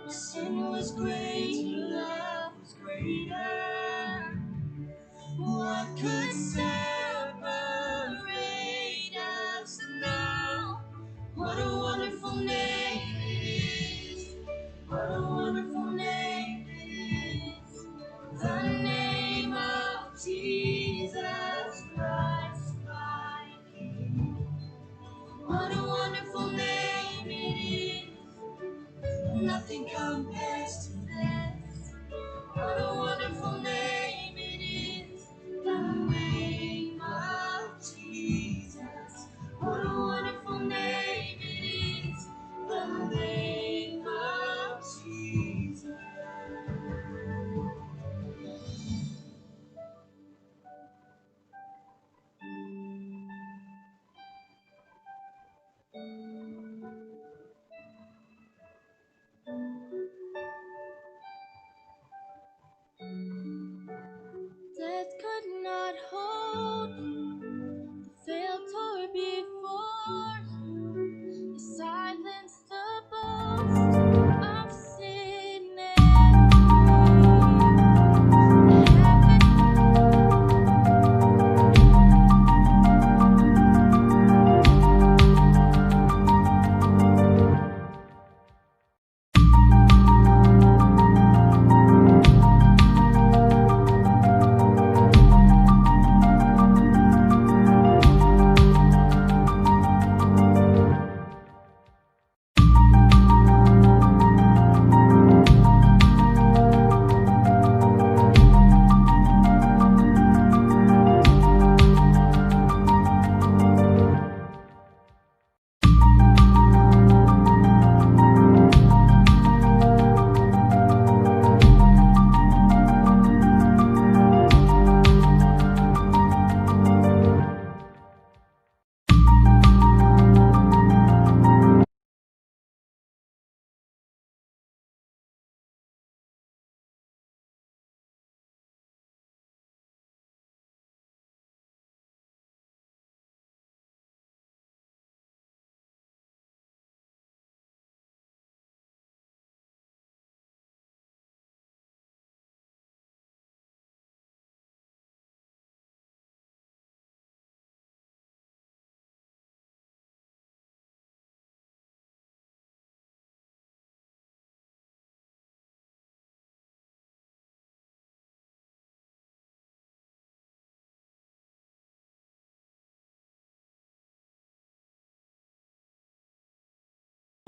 Sin was great, your love was greater. What could separate us now? What a wonderful name it is. What a wonderful name it is. The name of Jesus Christ, my King. What a wonderful name it is. Nothing compares to this. What a wonderful name it is. The name of Jesus. What a wonderful name it is. The name of Jesus. Death could not hold, the veil tore before, you silenced the boast of sin and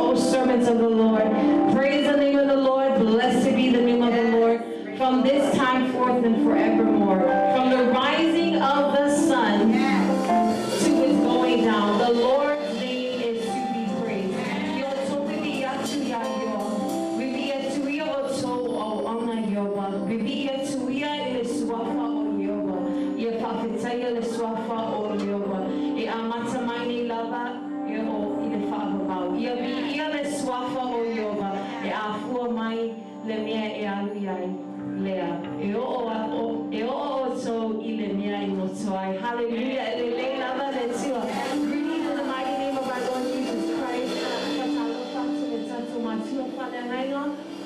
O servants of the Lord, praise the name of the Lord, blessed be the name of the Lord, from this time forth and forevermore. From the rising of the sun to its going down, the Lord's name is to be praised. Hallelujah. Greetings in the mighty name of our Lord Jesus Christ.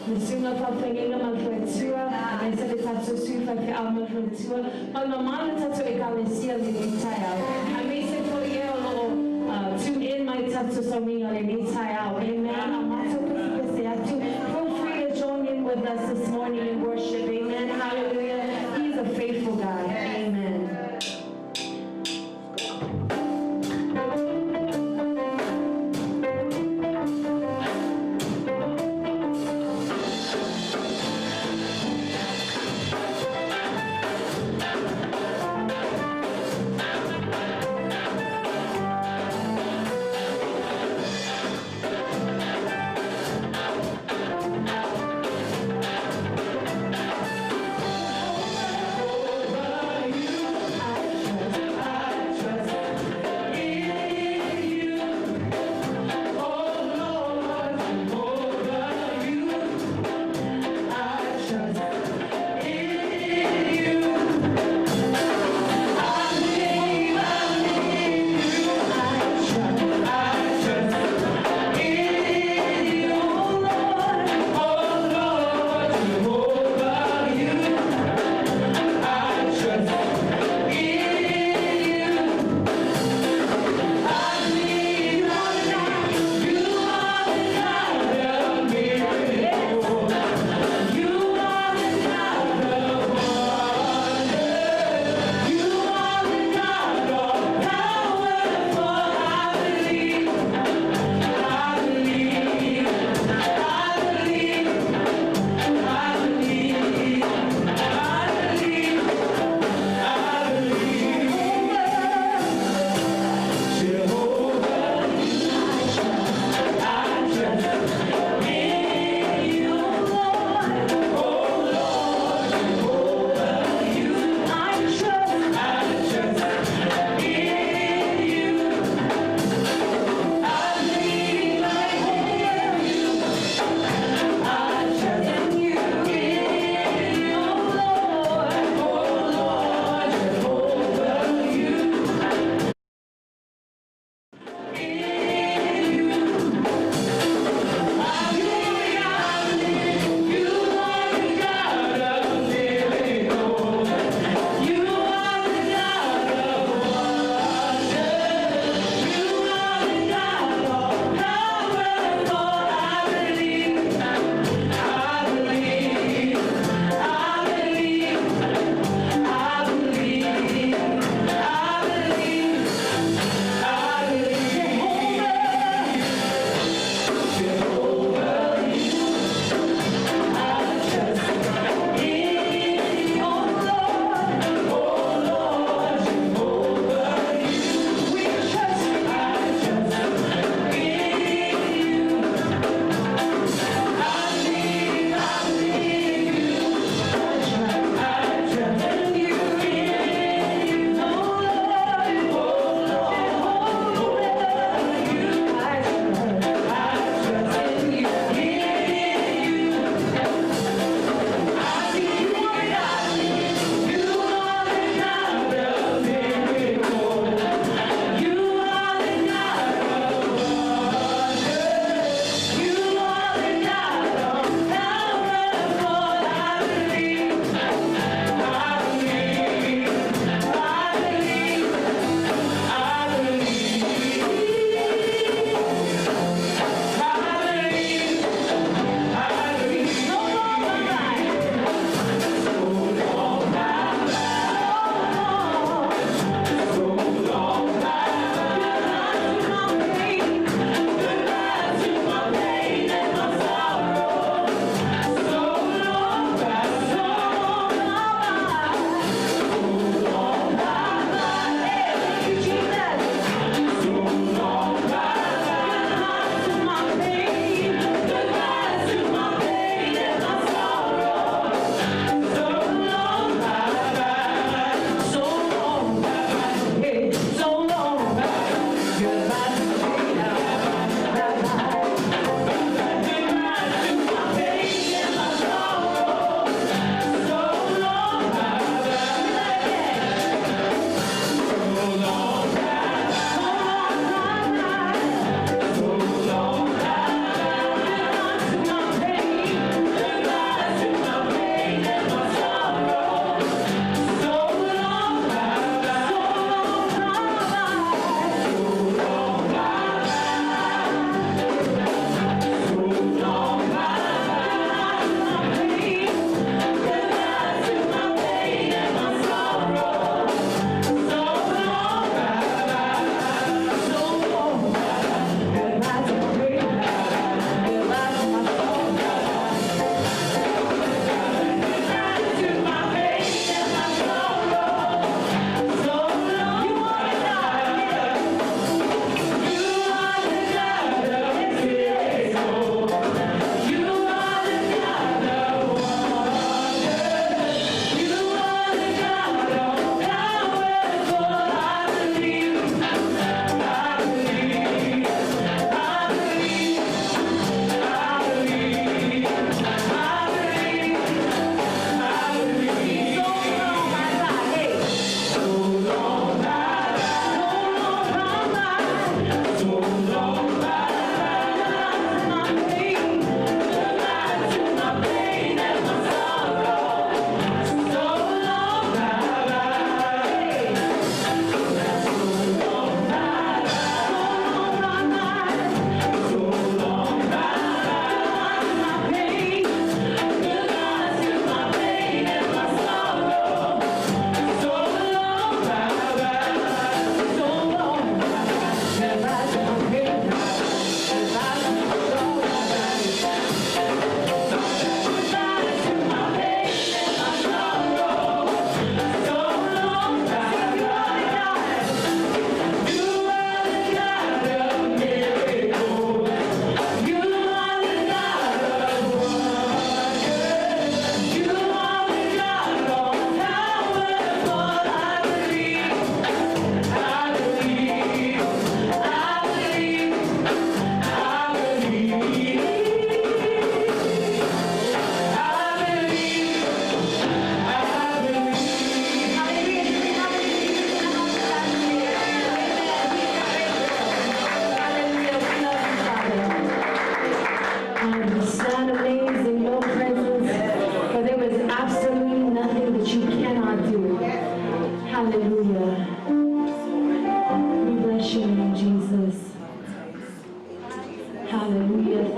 The singer from Fengena Malfretua, and said it had to sue for the Almalfretua, but no man to Ecclesia in the entire. I may say for you, tune in my tattoo so me on the entire. Amen. I'm also going to say, feel free to join in with us this morning in worship. Amen. Hallelujah. He's a faithful God. Amen.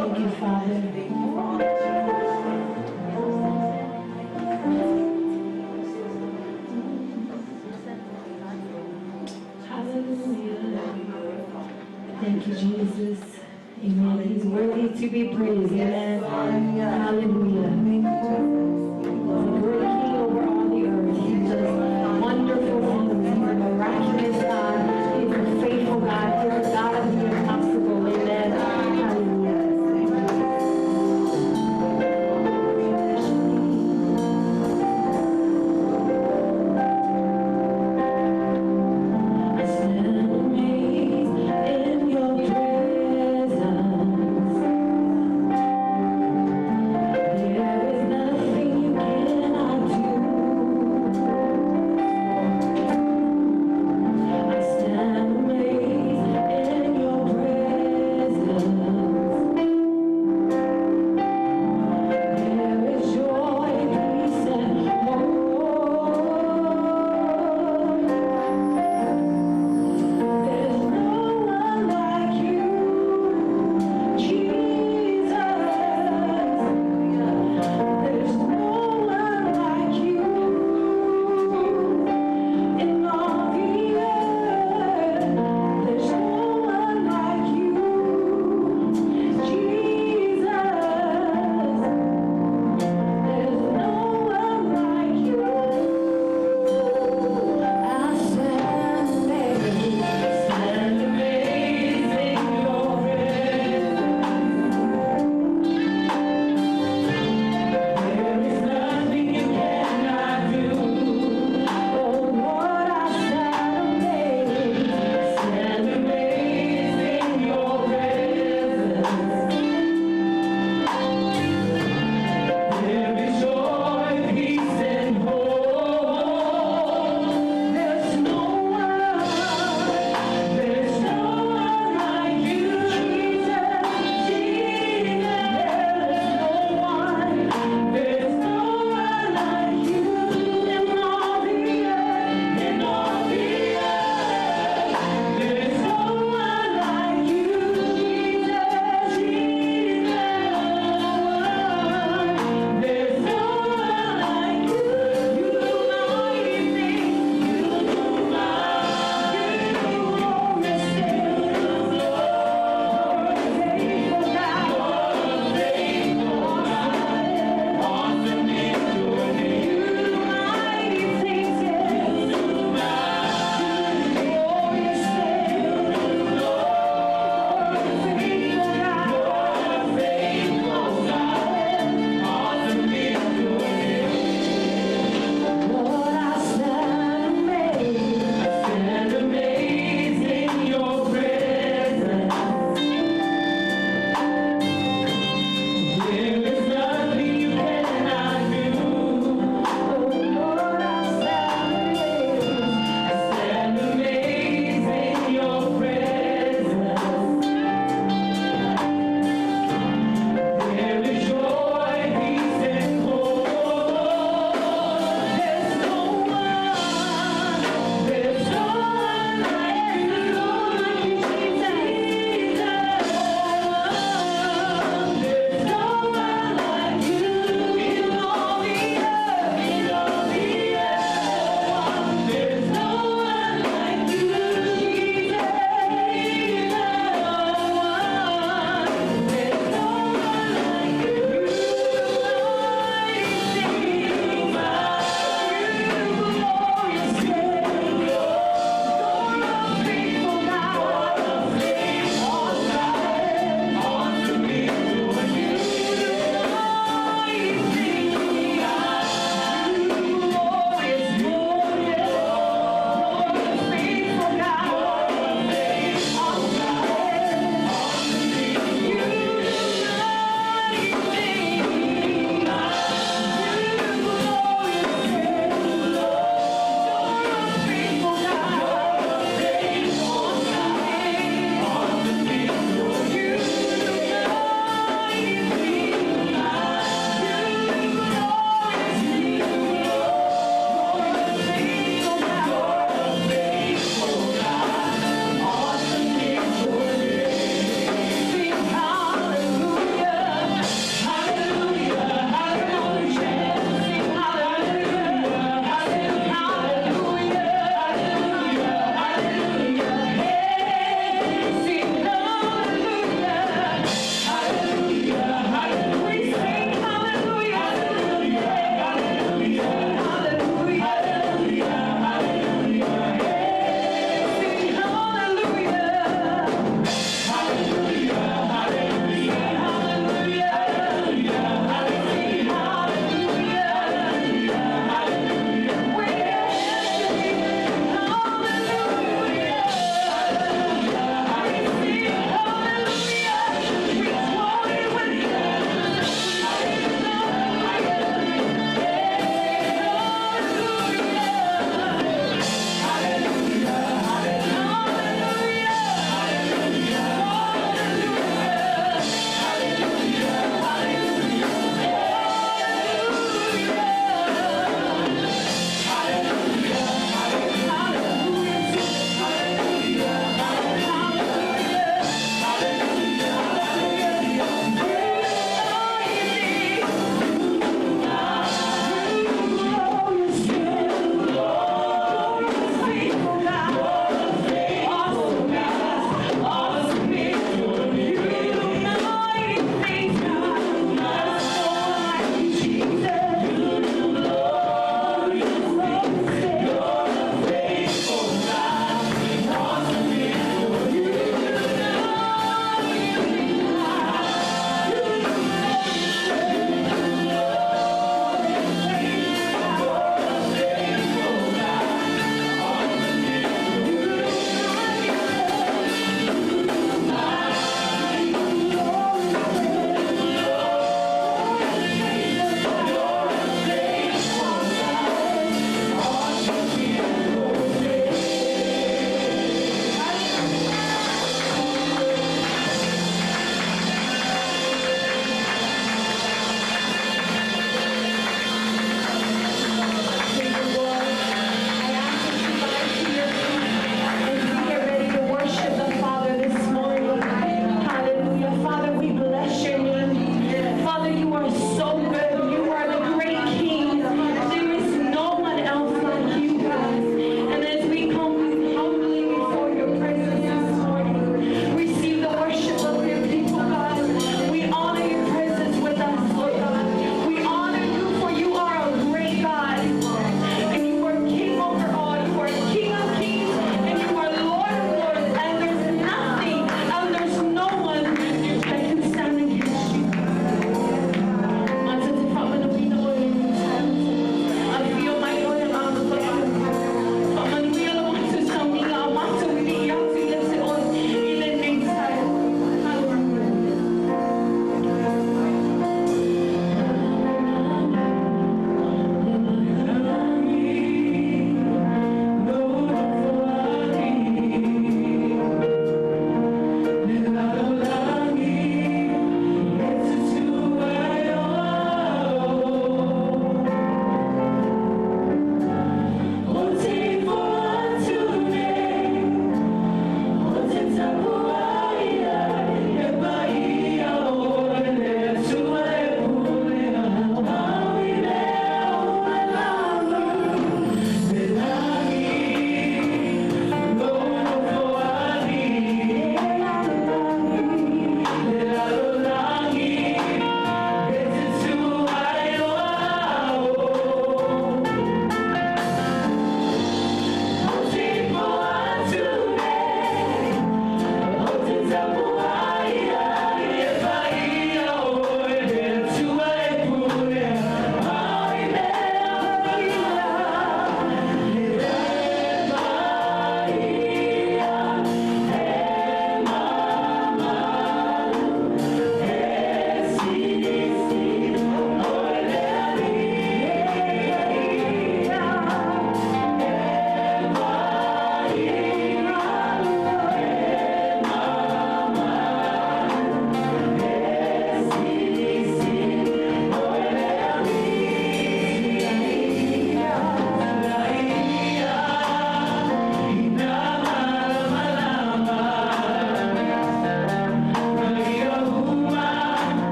Thank you, Father. Hallelujah. Thank you, Jesus. Amen. He's worthy to be praised. Amen. Hallelujah. He's a great King over all the earth. He does wonderful things. He's a miraculous God. He's a faithful God. He's a God of the impossible. Amen. Hallelujah. I stand amazed in your presence. There is nothing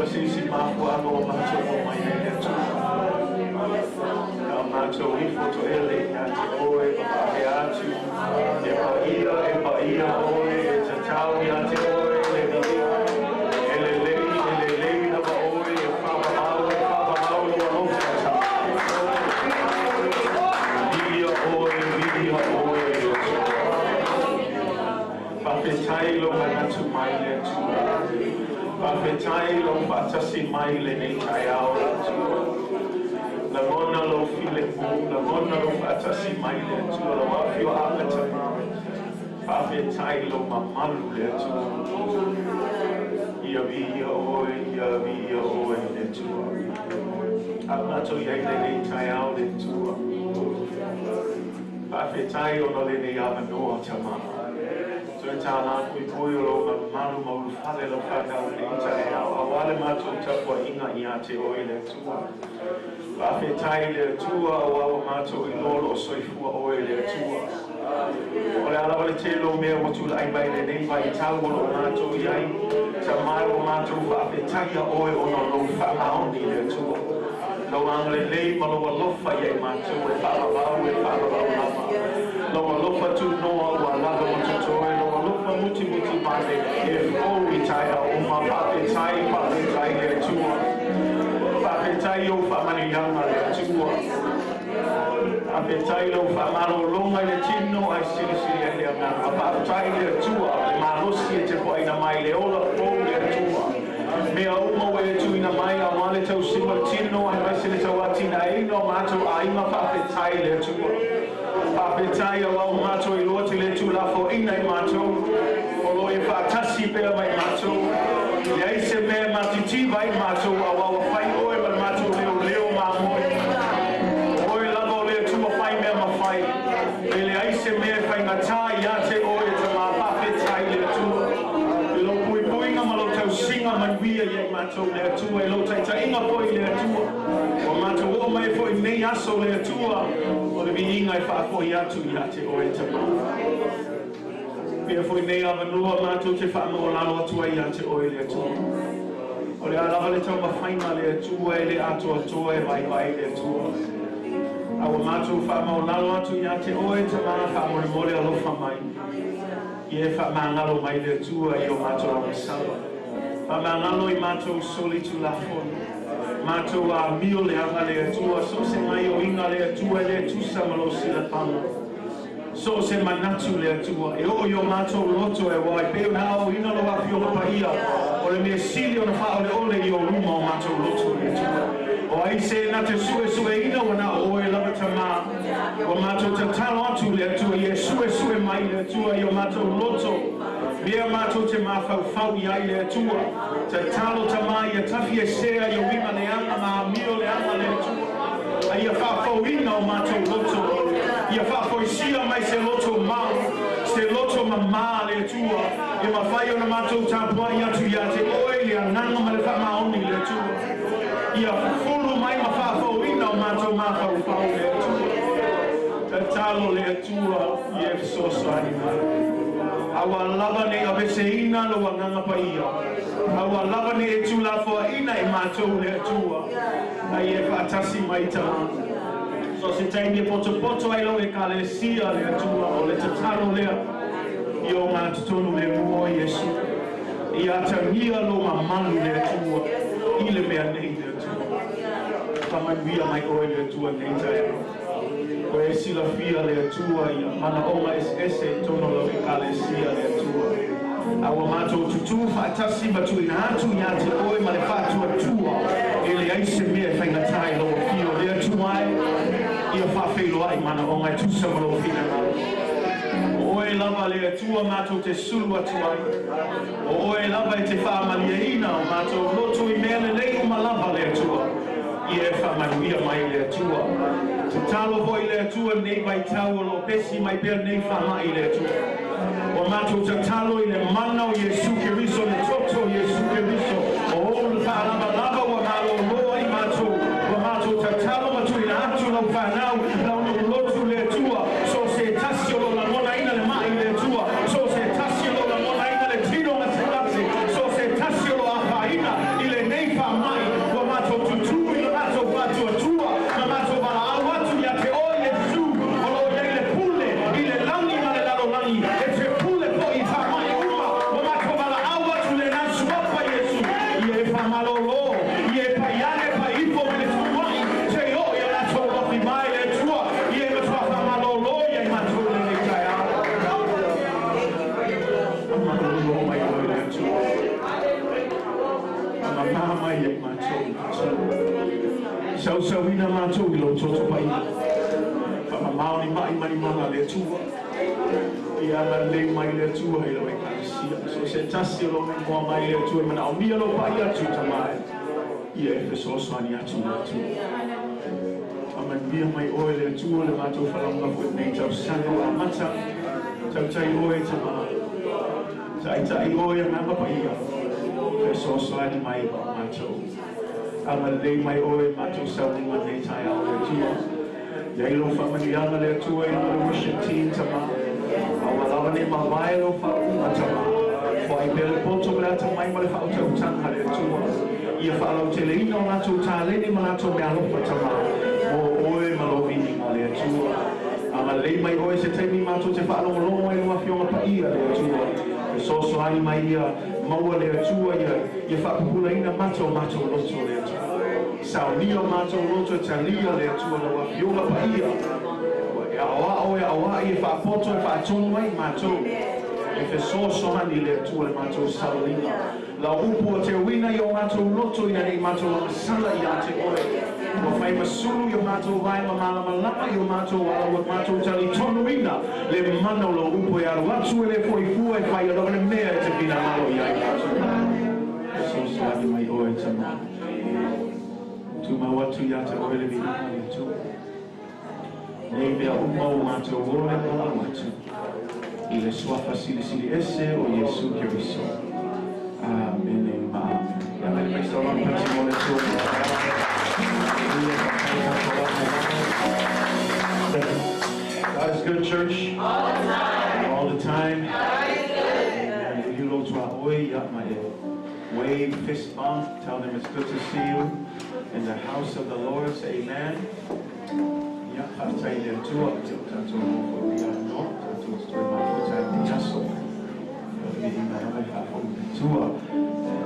le sisi mafuano o macho o mai le tua. Ka macho I foto ele ya te oe pa e atu. E pa ia oe e te tau ya te oe le ni. Ele lei na pa oe e whapa au lo alo te tau. Via oe. Whawhetai lo manatu mai le tua. Whawhetai lo whatasi mai le nei tai ao la tua. La mona lo file pu, la mona lo whatasi mai le tua. La wawhio apeta mai. Whawhetai lo mamalu le tua. Ia via oe le tua. Amato iai le nei tai ao le tua. Whawhetai ono le nei avanoa tamama. Tala kui lo malu maulu fale lo whakau le itai au awale mātou tapua inga I a te oe le tua. Whawhetai le tua o awa mātou I lolo o soifua oe le tua. O le alawa le telo mea watu la ai mai le nei vai tau o lo mātou I ai. Ta mai o mātou whawhetai a oe o no lo whamaoni le tua. Lo angale lei malo alofa I ai mātou e whamawau lama. Lo alofa tu noa ua lava o tutoe muti male e o itai o ma papetai le tua papetai o famani yanga le tua papetai lo famalo longa le tino ai sili le ana papetai le tua marosi te poi na mai le ola o le tua me au mo e tu ina mai a wale tau sima tino ai mai sili tau atina e no mato ai ma papetai le tua papetai o mato I loti le tu la fo ina I mato o e whaatasi pēr mai mato le aise mea matiti vai mato a wawa whai oe ma mato leo mamoi oe lava o leo tua whai mea ma whai e le aise mea whai ngata I a te oe te ma papetai le tua e lo puinga ma lo tau singa manuia I mato le tua e lo taita inga poi le tua o mato o mai foi nei aso le tua o le viinga I whaakoi atu I a te oe te ma Pia foi nei avanua mātou te whaama o lalo atua I a te oe le atua. O le alawa le tau mawhaima le atua e le atua toa e vai le atua. Awa mātou whaama o lalo atu I a te oe te maa whaama le mole alofa mai. I e whaama ngalo mai le atua I o mātou a misawa. Whaama ngalo I mātou soli tu lafon. Mātou a mio le anga le atua. So se mai o inga le atua le tusa malo sila pama. So se manatu le atua e o yo mato loto e wai pe na o ina lo afio lo paia o le me silio na fa ole yo ruma o mato loto le atua o ai se na te sue ina wana o e lava tama o mato te talo atu le atua ye sue mai le atua yo mato loto mea mato te mafau I le atua te talo tama ia tafi e sea yo wima le anga ma mio le anga le atua ai a whafau ina o mato loto ia whafau sia mai se loto mau, se loto mamā le tua, e mawhai o na mātou tāpua I atu ia te oe le ananga ma le whamaoni le tua. Ia fulu mai ma whafau ina o mātou mawhau le tua. Te talo le tua I e sosai mai. Awa lava ne a vese ina lo ananga pa ia. Awa lava ne e tu la fo ina I mātou le tua. Ai e whaatasi mai tama. So se taimi poto ai lo e kalesia le atua o le tatalo lea I o ngā tutonu le mua Yesu I atangia lo mamalu le atua I le mea nei le atua Tamanuia mai oe le atua nei tae O e sila fia le atua I mana oma ese tono lo e kalesia le atua Awa mātou tutu whaatasi matu ina atu I te oe ma le whātua tua E le aise mea whaingatai lo fio le atua Ia whawhelo ai mana o ngai tusa malo whina nau. Oe lava le atua mātou te sulu atu ai. Oe lava e te whamalia ina o mātou loto I mea le lei o malava le atua. Ia e whamanuia mai le atua. Te talo hoi le atua nei vai tau o lo pesi mai pēr nei whamai le atua. O mātou te talo I le mana o Yesu Keriso le toto Yesu Keriso. O le whalava lava o malo loa I mātou. O mātou te talo matu I atu lau whanau, lau no lotu le tua, so se tasi o lo la mona ina le mai le tua, so se tasi o lo la mona ina le tino na se lase, so se tasi o lo a whaina I le nei tawina mātou I lo toto pai. Maoni mai mani mana le tua. Ia ma le mai le tua I lo ekalesia. So se tasi lo me moa mai le tua mana o mia lo pai atu tamai. Ia e so swani atu le tua. Aman mia mai oe le tua le mātou whalanga fo nei tau sano a mata. Tau tai oe tamai. Tai oe mama pai ia. E so swani mai mātou. Aman le mai oe mātou sauni ma nei tai au le tua. Yai lo whamanianga le tua I the worship team tama. Awalawa ne mawai lo whauma tama. Whai pere poto mea tamai ma le whautau tanga le tua. Ia whaalau te leina o nātou tālene ma nātou mea lopa tama. Mo oe ma lo vini ma le tua. Ama lei mai oe se teimi mātou te whaalau longo e lua fionga pa ia le tua. E soso ai mai ia maua le tua ia whakapula ina mātou loto le tua. Sao lia mātou loto e talia le tua na wa fionga pa ia. E awa I whapoto e whaatono ai mātou. E te soso hani le tua le mātou saolinga. La upu o te wina I o mātou loto I nei mātou lama sala I a te oe. Wa whai masulu I o mātou vai ma malama lama I o mātou ala mātou tali tonu ina. Le mana lo upu e aru atu e le foi fua e whai alo ne mea e te pina malo I ai mātou. E soso hani mai oe tama. Tu mawatu ya te oe le vina le tu. Nei mea umau mātou ore ma watu. I le swafa sili ese o Yesu Kiriso. Amen e amen. Ia mai mai sa wana pati mo le God is good, church. All the time. Amen. You lo tua oi ya mai. Wave, fist bump. Tell them it's good to see you in the house of the Lord. Say amen. Ya hatai le tua te tato mo ya no.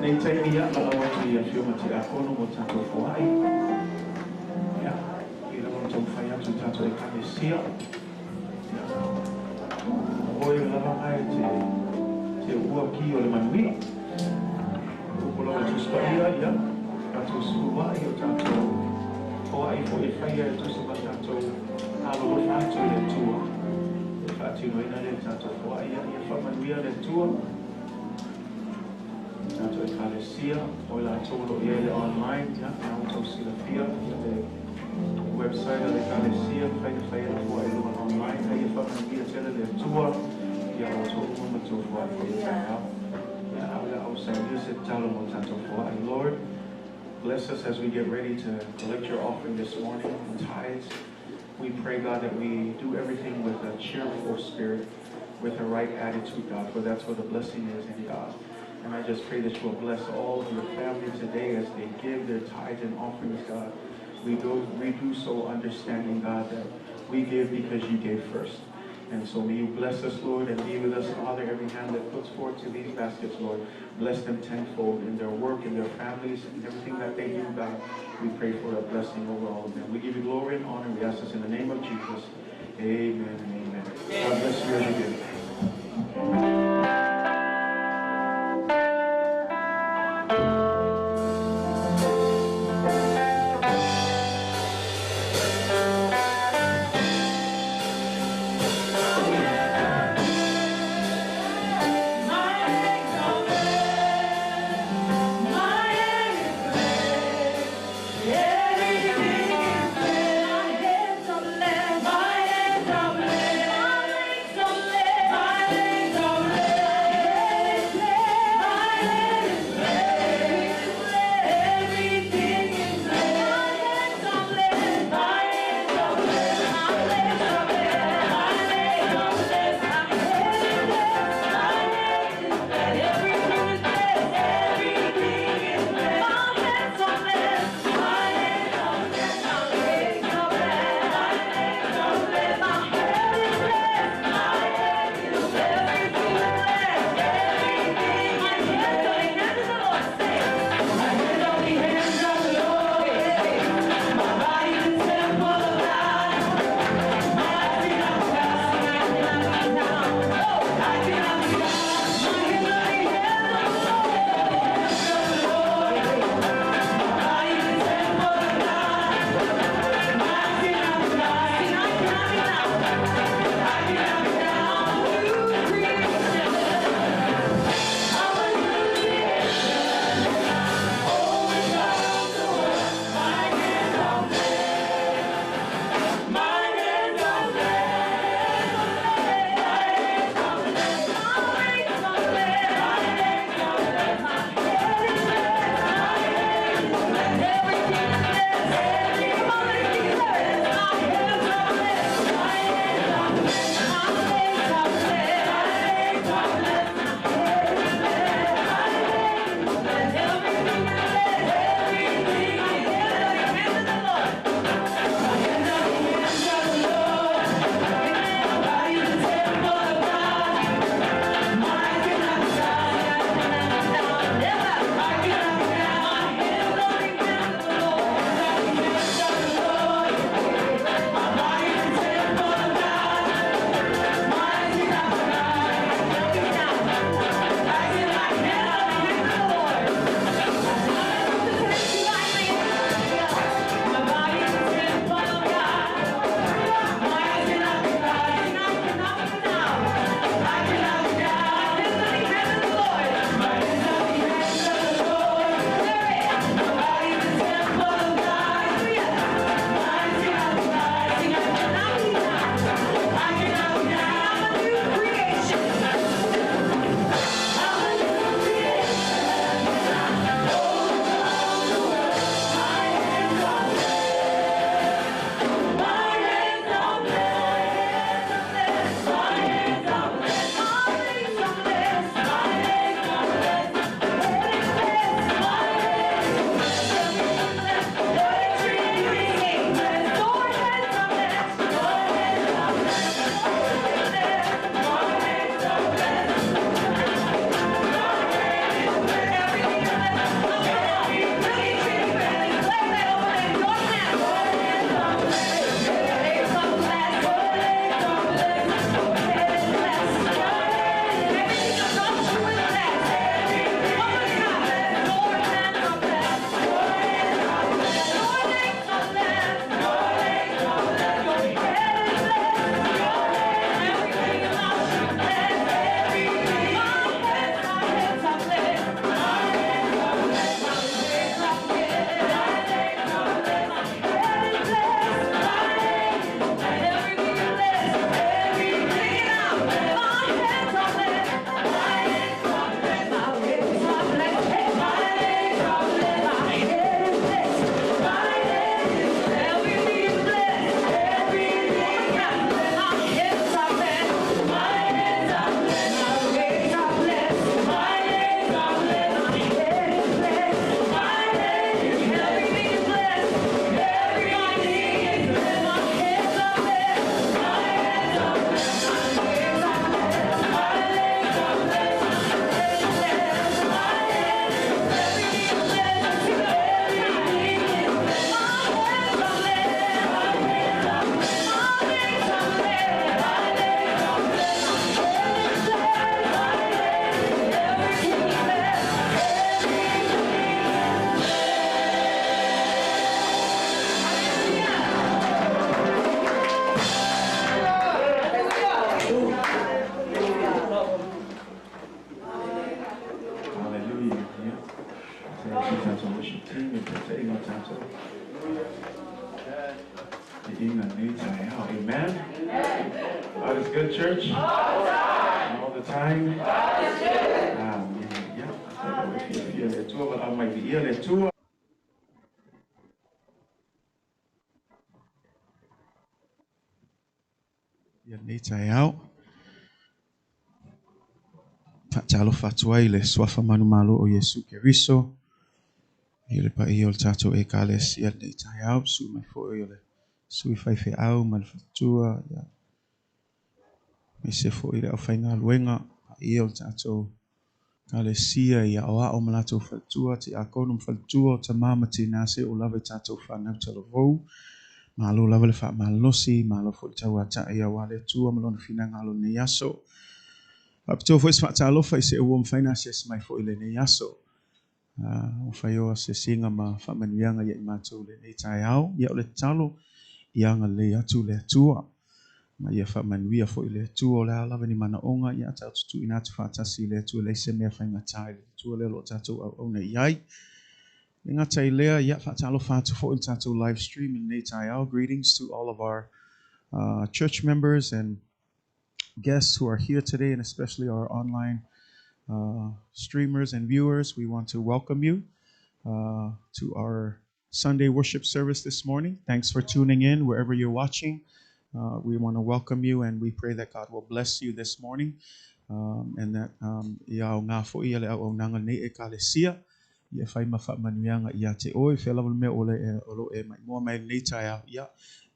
Nei taimi ia la watu ia fioma te akono mo tato whai. Ia, I la mo tau whai atu tato e kamesia. Oe lava mai te ua ki o le manui. Upola o tu spaia ia, tato suwa I o tato whai fo e whai e tu suwa tato alo o whatu le tua. Tino ina le tato whai ia whamanuia le tua. Tato e kalesia, o la tolo ia le online, ia, nao tau sila pia, ia le website le kalesia, whai le whai lua online, ia whamanuia tele le tua, ia o tō uma tō whai whai tāngau. Ia aula au sangia se talo mo tato whai. Lord, bless us as we get ready to collect your offering this morning, tithes. We pray, God, that we do everything with a cheerful spirit, with a right attitude, God, for that's where the blessing is in God. And I just pray that you will bless all of your family today as they give their tithes and offerings, God. We do so understanding, God, that we give because you gave first. And so may you bless us, Lord, and be with us, Father, every hand that puts forth to these baskets, Lord. Bless them tenfold in their work, in their families, and everything that they do, God. We pray for a blessing over all of them. We give you glory and honor. We ask this in the name of Jesus. Amen and amen. God bless you as you give. My hands are blessed. good, church? All the time? Amen. Yeah. Ia le tua, wala mai ia le tua. Ia nei tai au. Talo fatuai le swafa manu malo o Yesu Keriso. Ia le pa ia o le tatou e kales ia nei tai au. Su mai fo ia le sui fai fe au ma le fatua. Me se fo ia au fai ngā luenga. Ia o le tatou kalesia ia o a o malatou fatua. Ti a konum fatua o ta mama ti nase o lava tatou whanau talo vou. Malo lava le wha malosi. Malo fo le tau ata ia wale tua malona fina ngalo ne yaso. Apto fo isfa ta lofa ise o mfaina ses mai fo ile ne yaso. O faio se singa ma fa manuanga ye matou le nei tai au ia o le talo ianga le atu le tua. Ma ia fa manuia fo ile tua o le ala ni mana onga ia ta tu ina tu fa tasi le tua le se me fa ngatai tua le lo tatu au nei yai. Inga tai lea ia fa ta lofa tu fo tatu live stream in nei tai au. Greetings to all of our church members and guests who are here today, and especially our online streamers and viewers. We want to welcome you to our Sunday worship service this morning. Thanks for tuning in wherever you're watching. We want to welcome you, and we pray that God will bless you this morning, and that ia o ngā fo ia le au nanga nei e kalesia ia fai mafa manuanga ia te oi fe lawa me ole e olo e mai mo mai nei tai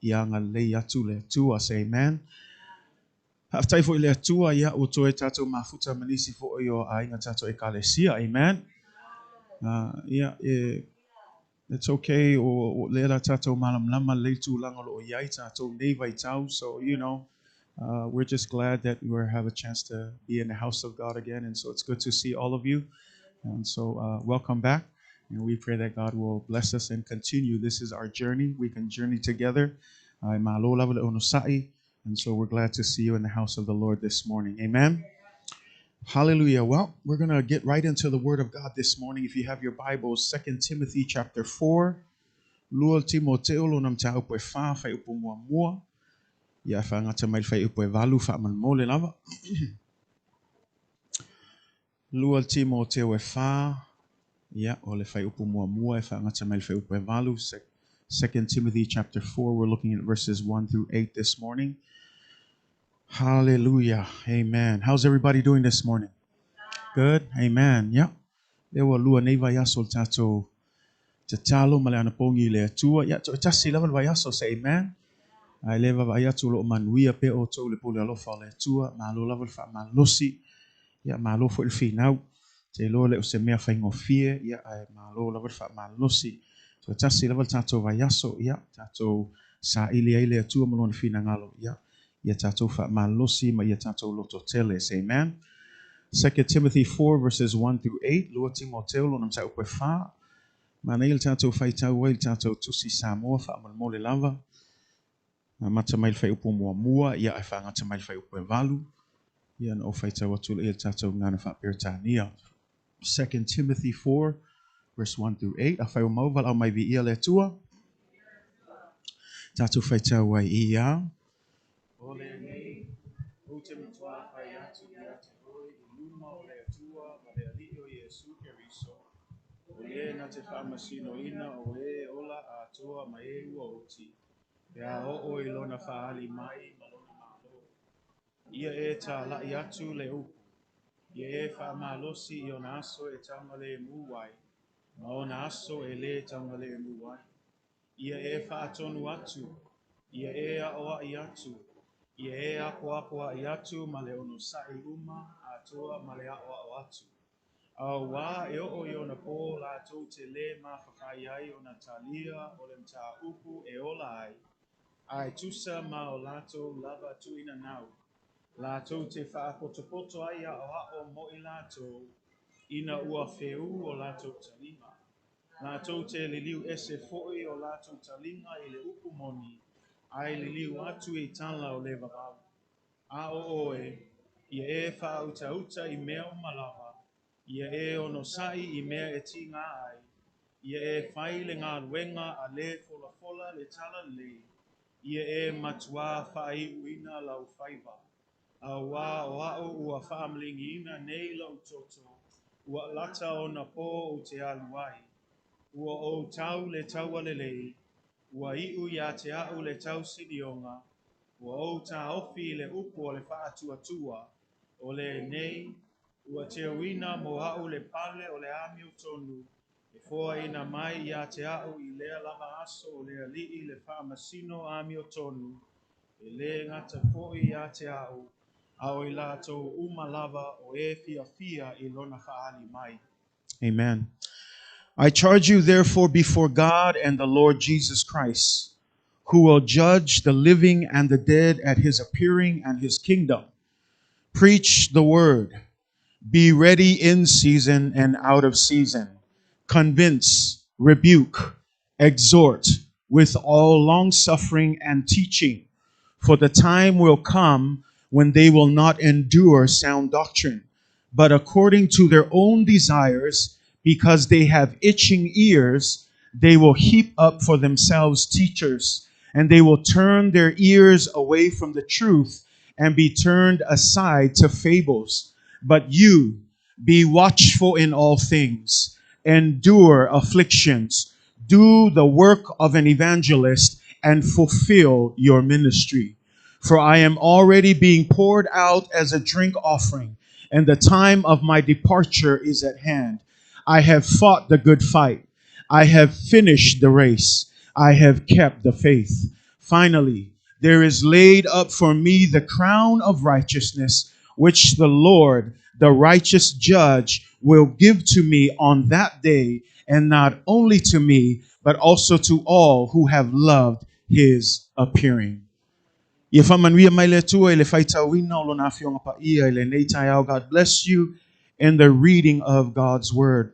ia nga le atu le tua. Say amen. Haftai fo ile atua ia o toe tatou mafuta manisi fo o ainga tatou ekalesia. Amen. It's okay o le la tatou malam lama le tu langa lo iai tatou nei vai tau. So we're just glad that we have a chance to be in the house of God again, and so it's good to see all of you. And so welcome back, and we pray that God will bless us and continue. This is our journey. We can journey together. And so we're glad to see you in the house of the Lord this morning. Amen. Hallelujah. Well, we're going to get right into the word of God this morning. If you have your Bibles, 2 Timothy chapter 4. Lua Timoteo lo nam ta upo e fa fai upo mua mua. Ia fa ngata mai fai upo e valu fa man mole lava. Lua Timoteo e fa. Ia ole fai upo mua mua e fa ngata mai fai upo e valu. 2 Timothy chapter 4. We're looking at verses 1 through 8 this morning. Hallelujah. Amen. How's everybody doing this morning? Good. Amen. Yeah. Ewa lua nei vai aso tato te talo male ana pongi le atua. Ya to tasi lava vai aso. Say amen. Ai leva vai atu lo manuia pe o to le pole alofa le atua. Malo lava fa malosi. Ya malo fo il finau. Te lo le o se mea fa ingofie. Ya ai malo lava fa malosi. So tasi lava tato vai aso. Ya tato sa ili ai le atua malo na fina ngalo. Ya. Ia tatou fa malosi ma ia tatou loto tele. Amen. 2 Timothy 4 verses 1 through 8. Lua Timoteo lo nam sa upe fa. Mana il tatou fai tau wai tatou tusi Samoa fa mole lava. Mata mai fai upo mua mua. Ia ai fa ngata mai fai upe valu. Ia na o fai tau atu il tatou ngana fa pertania. 2 Timothy 4 verse 1 through 8. A fai o mau val au mai vi ia le tua. Tatou fai tau wai ia. Ole nei, ute mtua fai atu ia te hoi, iluma o le atua, ma le alio Yesu Keriso. Ole na te whamasino ina o e ola a atua ma e ua oti. Pea o ilona whaali mai malona malo. Ia e ta lai atu le upu. Ia e whamalosi i ona aso e taunga le muwai. Ma ona aso e le taunga le muwai. Ia e whaatonu atu. Ia e a oa i atu. Ia e apoapoa i atu ma le ono sai uma a toa ma le aoa o atu. A wā e o i ona pō la tau te le ma whakai ai o na talia o le mta upu e ola ai. Ai tusa ma o lato lava tuina nau. La tau te whaapoto ai a o mo i lato ina ua wheu o lato talinga. La tau te liliu ese foi o lato talinga i le upu moni. Ai liliu atu i tala o le vavau. A o oe, ia e wha uta i mea o malawa, ia e ono sai i mea e ti ngā ai, ia e whai le ngā ruenga a le fola le tala le, ia e matua whai uina lau whaiva, Awa o au ua whaamlingina nei lau toto. Ua lata o na po o te aluai. Ua o tau le tau alelei. Ua iu ia te au le tau sidionga. Ua o ta ofi le upo o le whaatua tua. O le nei. Ua te uina mo au le pale o le ami o tonu. E foa ina mai ia te au i lea lava aso o le alii le whaamasino ami o tonu. E le ngata fo'i ia te au. Amen. I charge you therefore before God and the Lord Jesus Christ, who will judge the living and the dead at his appearing and his kingdom. Preach the word. Be ready in season and out of season. Convince, rebuke, exhort with all long suffering and teaching. For the time will come when they will not endure sound doctrine, but according to their own desires, because they have itching ears, they will heap up for themselves teachers, and they will turn their ears away from the truth and be turned aside to fables. But you, be watchful in all things, endure afflictions, do the work of an evangelist, and fulfill your ministry. For I am already being poured out as a drink offering, and the time of my departure is at hand. I have fought the good fight. I have finished the race. I have kept the faith. Finally, there is laid up for me the crown of righteousness, which the Lord, the righteous judge, will give to me on that day, and not only to me, but also to all who have loved his appearing. God bless you in the reading of God's word.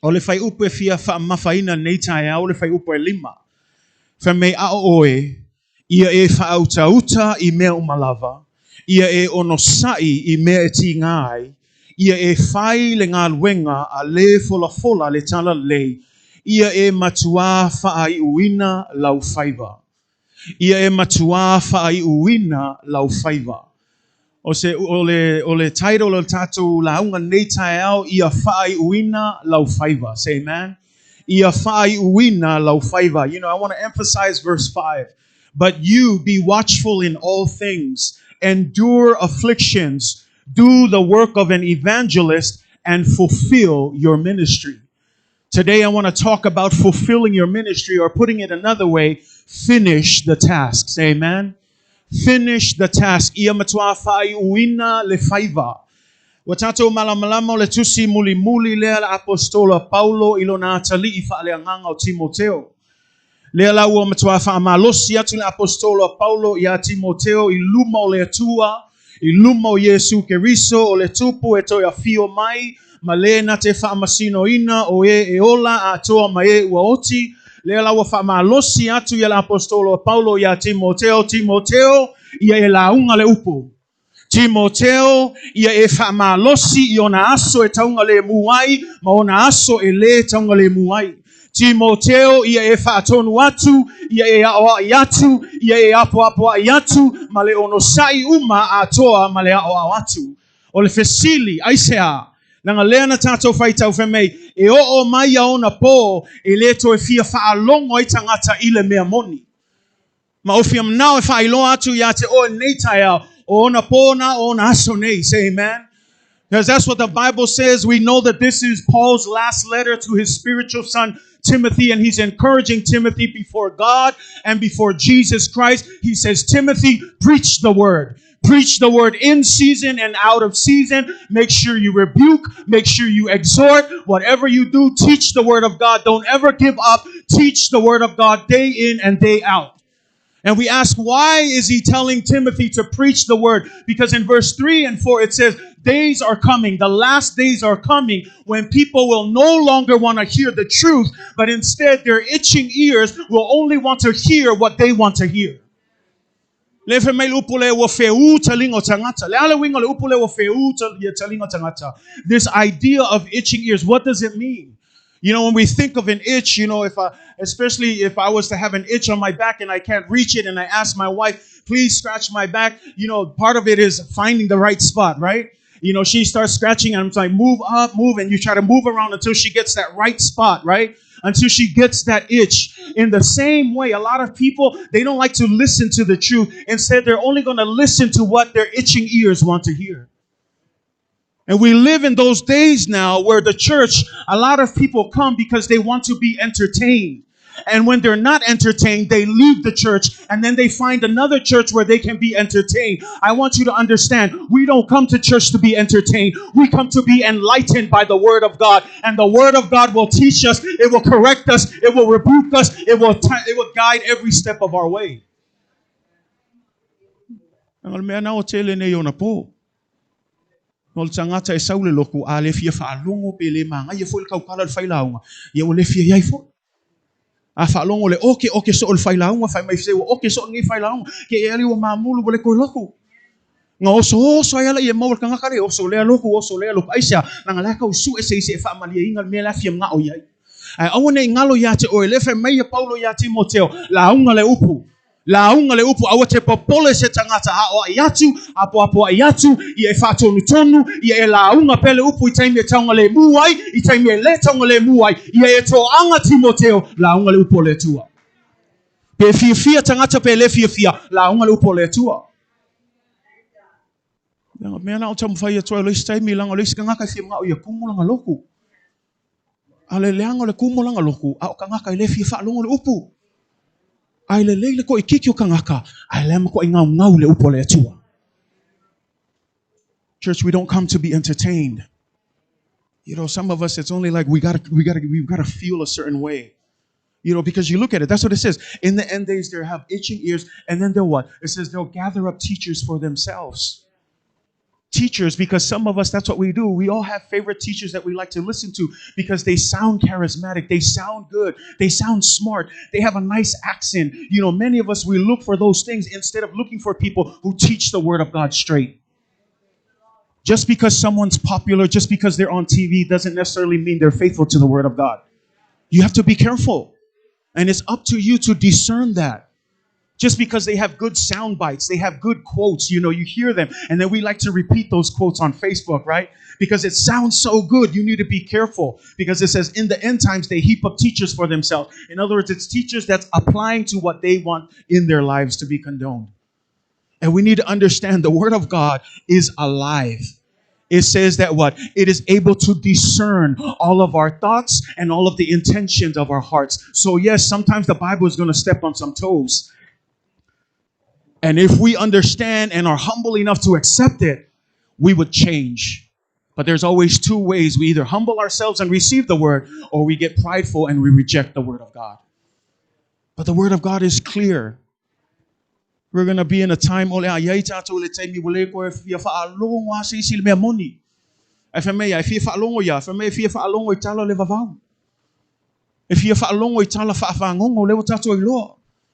Ole fai upe fia fa mafaina nei tai ole fai upe lima. Fa me a oe ia e fa auta uta I mea umalava. Ia e ono sai I mea e ti ngai. Ia e fai le ngā luenga a le fola fola le tala lei. Ia e matua fa ai uina lau faiva. Ia e matua fa ai uina lau faiva. O le title o tatu launga nei tai au ia fai uina lau faiva. Say amen. Ia fai uina lau faiva. You know, I want to emphasize verse 5. But you be watchful in all things, endure afflictions, do the work of an evangelist, and fulfill your ministry. Today I want to talk about fulfilling your ministry, or putting it another way, finish the task. Say amen. Finish the task. Ia matua fai uina le faiva. Watato malamalama le tusi muli muli lea la apostola Paulo ilona atali I faaleanganga o Timoteo. Lea la ua matua fa amalosi atu le apostola Paulo ia Timoteo I luma o le atua, I luma o Yesu Keriso o le tupu e toi a fio mai, ma le na te fa amasino ina o e ola a toa ma e ua oti. Lea la ua fa amalosi atu ia la apostola Paulo ia Timoteo, Timoteo ia e launga le upu. Timoteo ia e whaamalosi I ona aso e taunga le muai, ma ona aso e le taunga le muai. Timoteo ia e whaatonu atu, ia e aoa I atu, ia e apo I atu, ma le ono sai uma a toa ma le aoa atu. O le fesili, aisea, nanga lea na tātou whaitau whemei, e o mai a ona po, e le to e fia whaalongo I tangata I le mea moni. Ma ofia mnao e whailo atu ia te o nei tai au, o ona pona, o ona aso nei. Say amen. Because that's what the Bible says. We know that this is Paul's last letter to his spiritual son, Timothy, and he's encouraging Timothy before God and before Jesus Christ. He says, Timothy, preach the word. Preach the word in season and out of season. Make sure you rebuke. Make sure you exhort. Whatever you do, teach the word of God. Don't ever give up. Teach the word of God day in and day out. And we ask, why is he telling Timothy to preach the word? Because in verse 3 and 4, it says, days are coming, the last days are coming, when people will no longer want to hear the truth, but instead their itching ears will only want to hear what they want to hear. This idea of itching ears, what does it mean? You know, when we think of an itch, you know, especially if I was to have an itch on my back and I can't reach it, and I ask my wife, please scratch my back. Part of it is finding the right spot, right? She starts scratching and I'm like, move up, move. And you try to move around until she gets that right spot, right? Until she gets that itch. In the same way, a lot of people, they don't like to listen to the truth. Instead, they're only going to listen to what their itching ears want to hear. And we live in those days now where the church, a lot of people come because they want to be entertained. And when they're not entertained, they leave the church and then they find another church where they can be entertained. I want you to understand, we don't come to church to be entertained. We come to be enlightened by the Word of God. And the Word of God will teach us, it will correct us, it will rebuke us, it will guide every step of our way. Ngol tangata e saule loku a le fia whaalongo pe le manga ia fo le kaukala le whailaunga ia o le fia iai fo a whaalongo le oke so o le whailaunga whai mai fseu oke so ngi whailaunga ke e ali o mamulu bo le koe loku nga oso ai ala ia mau le kangaka le oso le loku aisa nanga la ka usu e se e whaamalia inga me la fia nga o iai ai awane ngalo ia te o le fe mai Paulo ia Timoteo launga le upu awa te popole se tangata a o iatu apo iatu I e whatonu tonu I e launga pele upu I taimi e taunga le muai I taimi e le taunga le muai I e to anga Timoteo launga le upo le tua pe fia tangata pe le fia launga le upo le tua mea na o tamu whai atoa le taimi langa le skangaka fia mga o ia kumulanga loku ale leanga le kumulanga loku a o kangaka I le fia whaalonga le upu ai le leile ko I kiki o kangaka ai le ko I ngau le upo le atua. Church, we don't come to be entertained. Some of us it's only like we gotta feel a certain way. Because you look at it, that's what it says. In the end days, they'll have itching ears, and then they'll what? It says they'll gather up teachers for themselves. Teachers, because some of us, that's what we do. We all have favorite teachers that we like to listen to because they sound charismatic. They sound good. They sound smart. They have a nice accent. Many of us, we look for those things instead of looking for people who teach the Word of God straight. Just because someone's popular, just because they're on TV doesn't necessarily mean they're faithful to the Word of God. You have to be careful. And it's up to you to discern that. Just because they have good sound bites, they have good quotes, you hear them. And then we like to repeat those quotes on Facebook, right? Because it sounds so good. You need to be careful because it says in the end times, they heap up teachers for themselves. In other words, it's teachers that's applying to what they want in their lives to be condoned. And we need to understand the Word of God is alive. It says that what? It is able to discern all of our thoughts and all of the intentions of our hearts. So yes, sometimes the Bible is going to step on some toes. And if we understand and are humble enough to accept it, we would change. But there's always two ways. We either humble ourselves and receive the Word, or we get prideful and we reject the Word of God. But the Word of God is clear. We're going to be in a time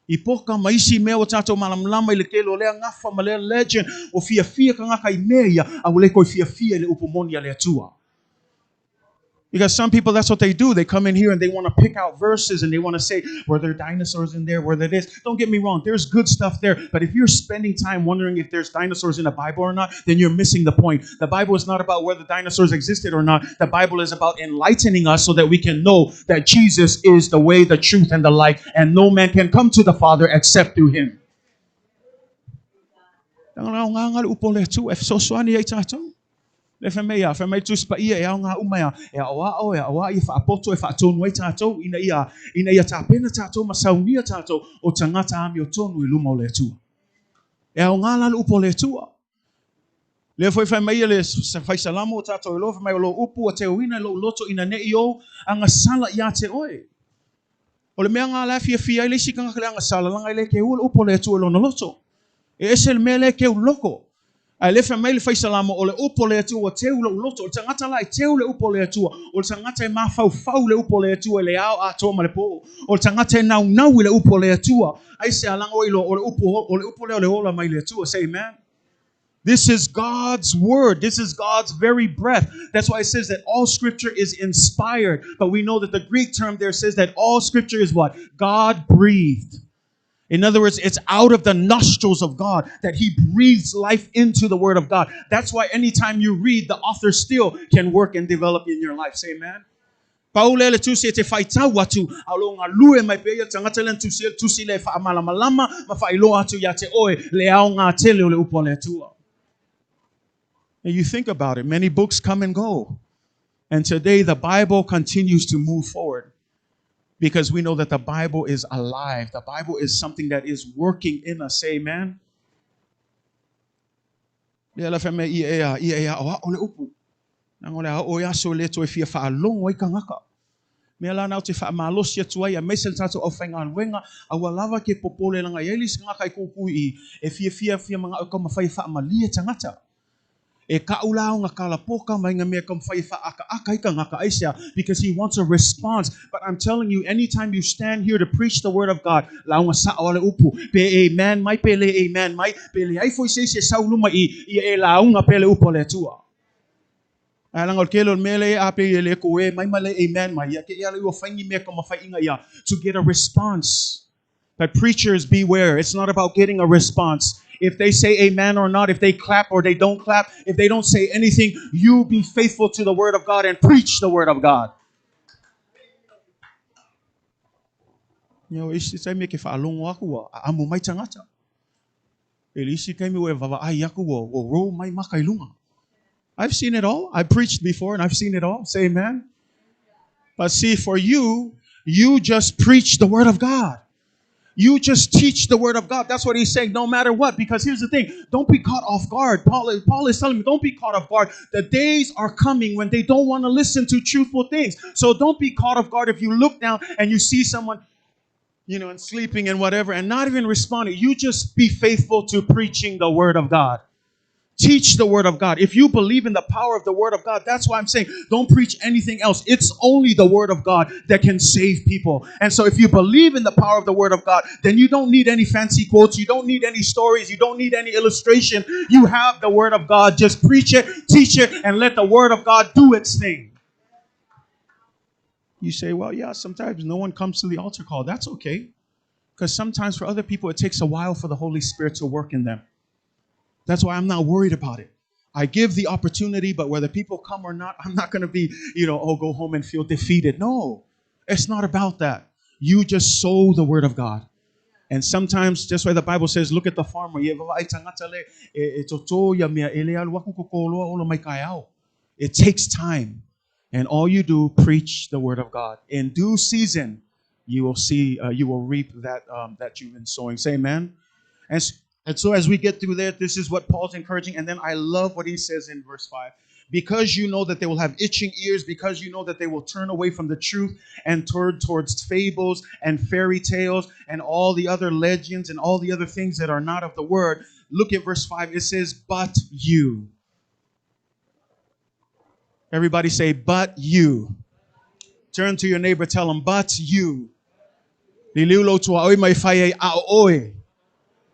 Ipoka maisi mea tato malamlama ile kelo lea ngafa malea legend o fia kangaka imeia au leko fia ile upumoni ya leatua. Because some people, that's what they do. They come in here and they want to pick out verses and they want to say, were there dinosaurs in there? Were there this? Don't get me wrong. There's good stuff there. But if you're spending time wondering if there's dinosaurs in the Bible or not, then you're missing the point. The Bible is not about whether dinosaurs existed or not. The Bible is about enlightening us so that we can know that Jesus is the way, the truth, and the life. And no man can come to the Father except through him. Le whamei tu spa ia e au ngā umea e awa i whaapoto e whaatonu ai tātou ina ia tāpena tātou masaunia tātou o tangata ami o tonu I luma o le tua. E au ngā lalu upo le tua. Le whamei le whaisalamo o tātou e lo whamei o lo upu o te uina lo loto ina nei o anga sala ia te oe. O le mea ngā la fia le sikanga kale anga sala langa le ke ua upo le tua lo na loto. E ese le mea le ke uloko. Ai le whamei le whaisalamo o le upo le atua o te ula uloto, o le tangata lai te ule upo le atua, o le tangata e mawhau le upo le atua le ao atoa ma le po, o le tangata e nau le upo le atua, ai se alanga o ilo o le upo le ola mai le atua, say amen. This is God's word. This is God's very breath. That's why it says that all scripture is inspired. But we know that the Greek term there says that all scripture is what? God breathed. In other words, it's out of the nostrils of God that he breathes life into the word of God. That's why anytime you read, the author still can work and develop in your life. Say amen. Paulele tu se te faita watu alonga lue mai pe tangata len tu si le fa malama ma fa ilo atu ya te oe le aonga tele le upole tua. And you think about it, many books come and go. And today the Bible continues to move forward because we know that the Bible is alive. The Bible is something that is working in us. Say amen. Le feme ia o ole upu. Nangola o ya so le to fia fa long wai kangaka. Me la na te fa malosia tua ia mesel tato o fenga wenga a walawa ke popole langa yelis ngaka ku kui e fia mga ko mafai fa malia tangata. E kaulao nga kalapoka mai nga me kam fai fa aka ika ngaka aisia because he wants a response. But I'm telling you, anytime you stand here to preach the word of God, lao nga sa ole upu pe amen mai pele amen mai pele ai foi se sauluma I e lao nga pele upu le tua. Alang kelo mele ape le ko e mai male amen mai ya ke ya le fangi me ko mafai inga ya to get a response. But preachers beware, it's not about getting a response. If they say amen or not, if they clap or they don't clap, if they don't say anything, you be faithful to the word of God and preach the word of God. You know, isi sai me ke fa long aku wa amu mai tangata. Elisi kai me we vava ai aku o ro mai makai lunga. I've seen it all. I've preached before and I've seen it all. Say amen. But see, for you, you just preach the word of God. You just teach the word of God. That's what he's saying, no matter what. Because here's the thing. Don't be caught off guard. Paul is telling me, don't be caught off guard. The days are coming when they don't want to listen to truthful things. So don't be caught off guard if you look down and you see someone, and sleeping and whatever and not even responding. You just be faithful to preaching the word of God. Teach the word of God. If you believe in the power of the word of God, that's why I'm saying don't preach anything else. It's only the word of God that can save people. And so if you believe in the power of the word of God, then you don't need any fancy quotes. You don't need any stories. You don't need any illustration. You have the word of God. Just preach it, teach it, and let the word of God do its thing. You say, well, yeah, sometimes no one comes to the altar call. That's okay. Because sometimes for other people, it takes a while for the Holy Spirit to work in them. That's why I'm not worried about it. I give the opportunity, but whether people come or not, I'm not going to be, go home and feel defeated. No, it's not about that. You just sow the word of God. And sometimes, just why the Bible says, look at the farmer. It takes time. And all you do, preach the word of God. In due season, you will see, you will reap that you've been sowing. Say amen. And so as we get through there, this is what Paul's encouraging. And then I love what he says in verse 5. Because you know that they will have itching ears, because you know that they will turn away from the truth and turn towards fables and fairy tales and all the other legends and all the other things that are not of the word. Look at verse 5. It says, but you. Everybody say, but you. Turn to your neighbor, tell them, but you.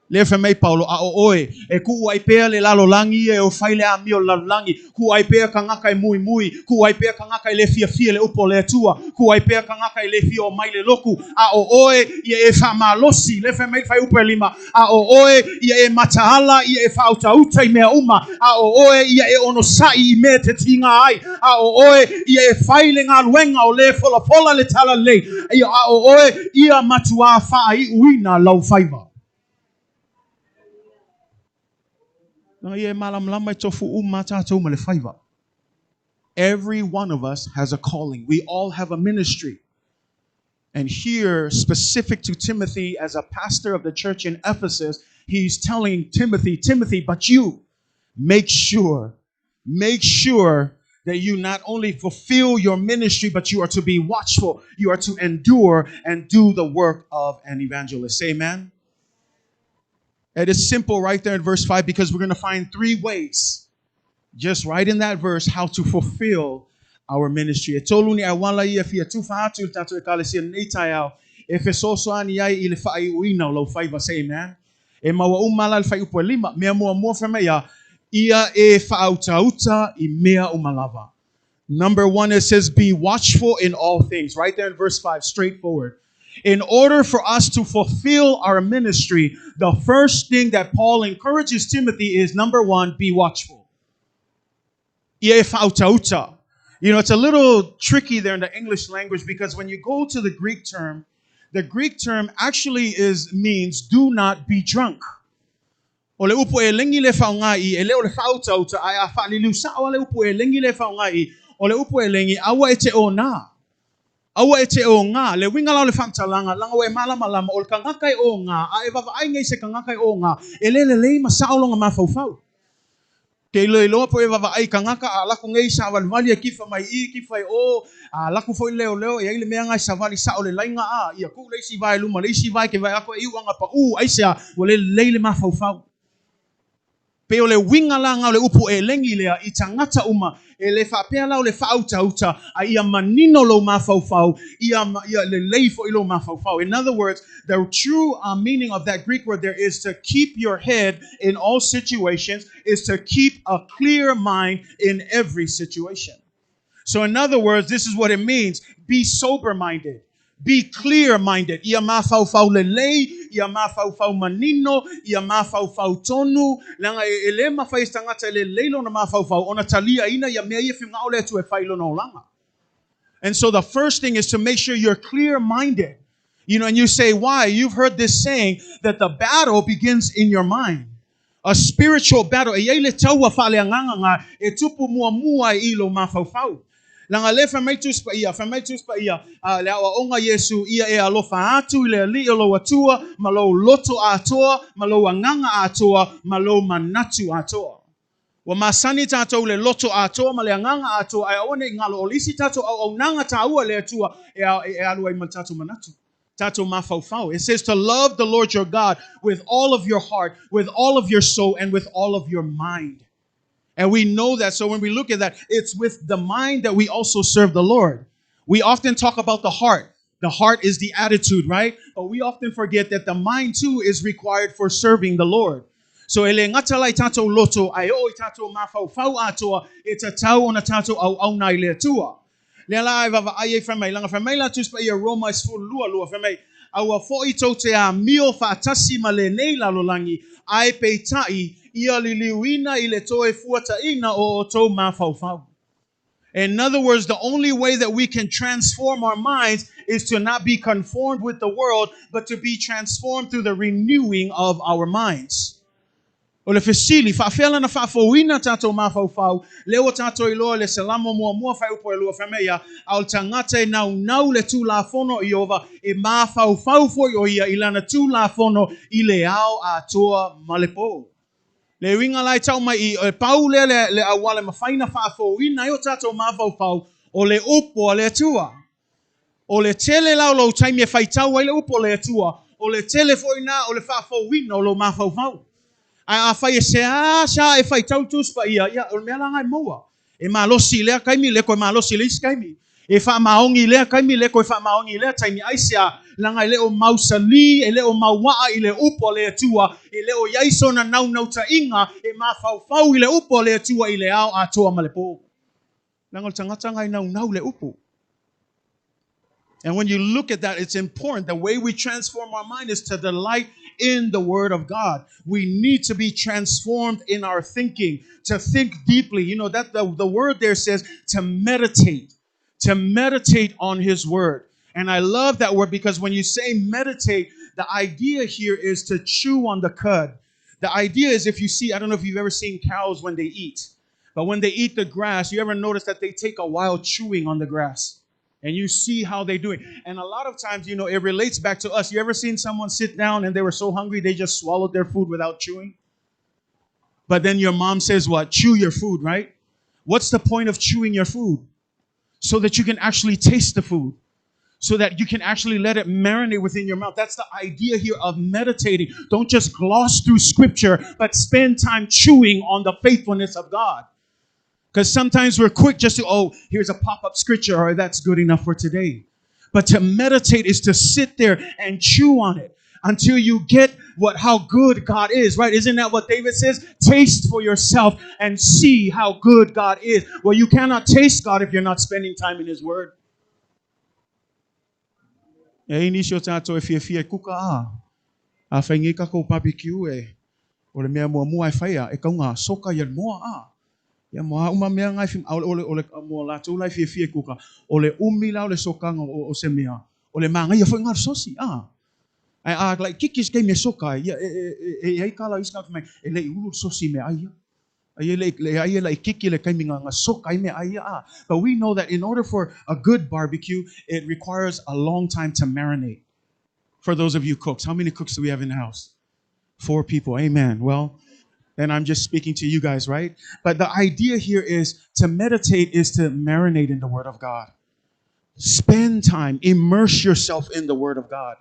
Le fe mai Paulo a oe e ku ai pe le lalo langi e o faile a mio lalo langi ku ai pe ka ngaka e mui ku ai pe ka ngaka le fia le upo le tua ku ai pe ka ngaka le fia o mai le loku a oe ia e fa malosi le fe mai fai upo lima a oe ia e matahala ia e fa uta i mea uma a oe ia e ono sai I me te tinga ai a oe ia e faile ngā luenga o le fola le tala le ia a oe ia matua fa I uina lau faiva. Every one of us has a calling. We all have a ministry. And here, specific to Timothy, as a pastor of the church in Ephesus, he's telling Timothy, but you, make sure that you not only fulfill your ministry, but you are to be watchful. You are to endure and do the work of an evangelist. Amen. It is simple right there in verse 5 because we're going to find 3 ways, just right in that verse, how to fulfill our ministry. Say amen. Number 1, it says, be watchful in all things. Right there in verse 5, straightforward. In order for us to fulfill our ministry, the first thing that Paul encourages Timothy is, number one, be watchful. You know, it's a little tricky there in the English language, because when you go to the Greek term actually means do not be drunk. O le upo e lengi le whaungai, e leo le whautauta, ai a whaalilu sa o le upo e lengi le whaungai, o le upo e lengi, awa e te o nā. Awa e te o ngā, le winga lau le whamtalanga, langa we malama o le kangakai o ngā, a e wawa ai ngai se kangakai o ngā, e le ma saolonga ma faufau. Ke loa po e wawa ai kangaka, a laku ngai sa walwali e kifa mai I, kifa o, a laku foi leo, e aile mea ngai sa wali sa o le lainga a, ia ku leisi vai luma, leisi vai ke vai ako e iuanga pa aisea, o le leile ma faufau. Pe o le winga langa o le upu e lengi lea I tangata uma e le whapea lau le whautauta a ia manino lo mafaufau ia le leifo I lo mafaufau. In other words, the true meaning of that Greek word there is to keep your head in all situations, is to keep a clear mind in every situation. So in other words, this is what it means. Be sober-minded. Be clear-minded. Ia mafaufau lelei, ia mafaufau manino, ia mafaufau tonu. Langa ele mafai tangata le leilo na mafaufau. Ona talia ina ia mea ia whiunga ole tu e whailo no langa. And so the first thing is to make sure you're clear-minded. You know, and you say, why? You've heard this saying that the battle begins in your mind. A spiritual battle. E iele taua whale anganga ngā, e tupu mua I ilo mafaufau. Langa le whamaitus pa ia, le awa onga Yesu, ia e alofa atu, I le li olo atua, malo loto atoa, malo anganga atoa, malo manatu atoa. Wa masani tātou le loto atoa, ma le anganga atoa, ai aone ngalo olisi tātou au nanga tāua le atua, e alu ai matatu manatu. Tātou mafaufau. It says to love the Lord your God with all of your heart, with all of your soul, and with all of your mind. And we know that. So when we look at that, it's with the mind that we also serve the Lord. We often talk about the heart. The heart is the attitude, right? But we often forget that the mind too is required for serving the Lord. So ele ngatalai tatou loto, ai o tatou mafaufau atoa, e tatau ona tatou au nai le atua. Le ala ai vava ai e whamai, langa whamai la tuspa ia Roma is full lua whamai. Aua fo'i tau te a mio whaatasi ma le nei lalolangi, ai peitai, ia liliuina I le toe fuataina o tau mafaufau. In other words, the only way that we can transform our minds is to not be conformed with the world, but to be transformed through the renewing of our minds. O le fesili, whaafela na whaafouina tātou mafaufau, leo tātou iloa le salamo mua whai upo e lua whamea, au tangata e nau le tū la fono I ova, e mafaufau foi o ia ilana tū la fono I le au a toa malepo. Le winga lai tau mai I pau le awale mawhaina whaafouina I o tātou mafaufau, o le upo le atua. O le tele lau lau taimi e whaitau ai le upo le atua, o le tele foina o le whaafouina o lo mafaufau. Ai a fai e se sa e fai tau tuspa ia o mea langa I moa. E malosi lea kaimi le koe malosi le isi kaimi. E wha maongi lea kaimi le koe wha maongi lea taimi aisea langa I leo mausali, e leo mawaa I le upo le atua, e leo yaiso na nau ta inga, e mafaufau I le upo le atua I le ao atoa malepo. Langa tangata ngai nau le upo. And when you look at that, it's important. The way we transform our mind is to delight in the Word of God. We need to be transformed in our thinking, to think deeply. You know, that the word there says to meditate on His Word. And I love that word because when you say meditate, the idea here is to chew on the cud. The idea is if you see, I don't know if you've ever seen cows when they eat, but when they eat the grass, you ever notice that they take a while chewing on the grass? And you see how they do it. And a lot of times, you know, it relates back to us. You ever seen someone sit down and they were so hungry they just swallowed their food without chewing? But then your mom says what? Chew your food, right? What's the point of chewing your food? So that you can actually taste the food. So that you can actually let it marinate within your mouth. That's the idea here of meditating. Don't just gloss through scripture, but spend time chewing on the faithfulness of God. Because sometimes we're quick just to, here's a pop-up scripture, or that's good enough for today. But to meditate is to sit there and chew on it until you get how good God is, right? Isn't that what David says? Taste for yourself and see how good God is. Well, you cannot taste God if you're not spending time in His Word. E ini sio tato e fia kuka a whaingi ka ko barbecue e o le mea mua e whaia e kaunga soka ia moa ia moa uma mea ngai fim ole mua latu lai fia kuka o le umi la o le sokanga o se mea o le manga ia whainga sosi ai like kikis ke me soka ia e kala iska me e le ulu sosi me ai but we know that in order for a good barbecue, it requires a long time to marinate. For those of you cooks, how many cooks do we have in the house? 4 people. Amen. Well, then I'm just speaking to you guys, right? But the idea here is to meditate is to marinate in the Word of God. Spend time, immerse yourself in the Word of God.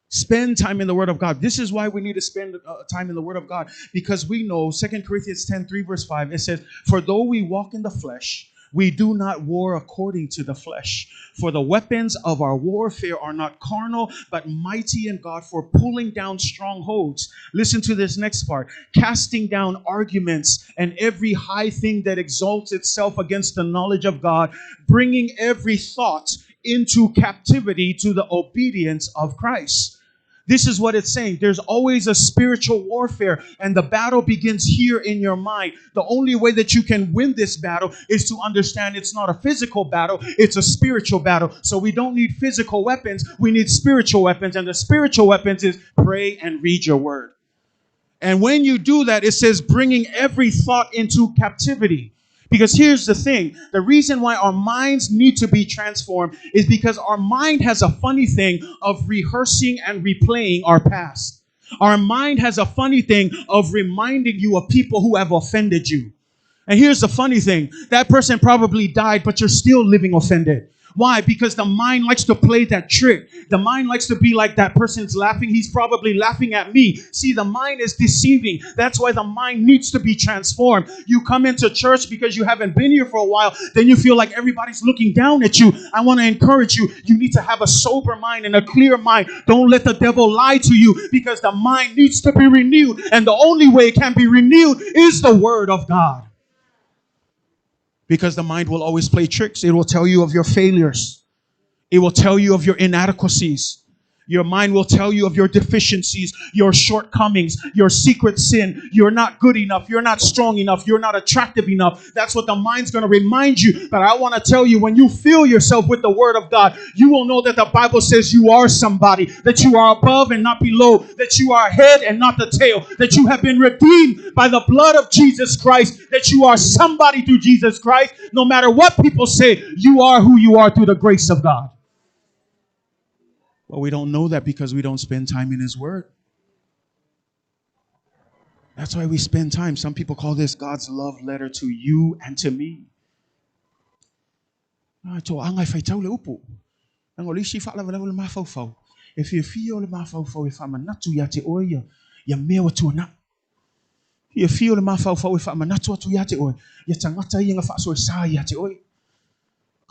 Spend time in the Word of God. This is why we need to spend time in the Word of God, because we know 2 Corinthians 10:3 verse 5, it says, "For though we walk in the flesh, we do not war according to the flesh. For the weapons of our warfare are not carnal, but mighty in God for pulling down strongholds." Listen to this next part. "Casting down arguments and every high thing that exalts itself against the knowledge of God, bringing every thought into captivity to the obedience of Christ." This is what it's saying. There's always a spiritual warfare, and the battle begins here in your mind. The only way that you can win this battle is to understand it's not a physical battle, it's a spiritual battle. So we don't need physical weapons, we need spiritual weapons, and the spiritual weapons is pray and read your word. And when you do that, it says bringing every thought into captivity. Because here's the thing, the reason why our minds need to be transformed is because our mind has a funny thing of rehearsing and replaying our past. Our mind has a funny thing of reminding you of people who have offended you. And here's the funny thing, that person probably died, but you're still living offended. Why? Because the mind likes to play that trick. The mind likes to be like, that person's laughing, he's probably laughing at me. See, the mind is deceiving. That's why the mind needs to be transformed. You come into church because you haven't been here for a while, then you feel like everybody's looking down at you. I want to encourage you, you need to have a sober mind and a clear mind. Don't let the devil lie to you, because the mind needs to be renewed. And the only way it can be renewed is the Word of God. Because the mind will always play tricks. It will tell you of your failures. It will tell you of your inadequacies. Your mind will tell you of your deficiencies, your shortcomings, your secret sin. You're not good enough. You're not strong enough. You're not attractive enough. That's what the mind's going to remind you. But I want to tell you, when you fill yourself with the Word of God, you will know that the Bible says you are somebody, that you are above and not below, that you are head and not the tail, that you have been redeemed by the blood of Jesus Christ, that you are somebody through Jesus Christ. No matter what people say, you are who you are through the grace of God. But we don't know that because we don't spend time in His Word. That's why we spend time. Some people call this God's love letter to you and to me. If you feel the mafau if I'm not to yate oya, ya mewa to na. You feel the mafau if I'm not to yate oya, ya tangata yinga fa so sa yate oya.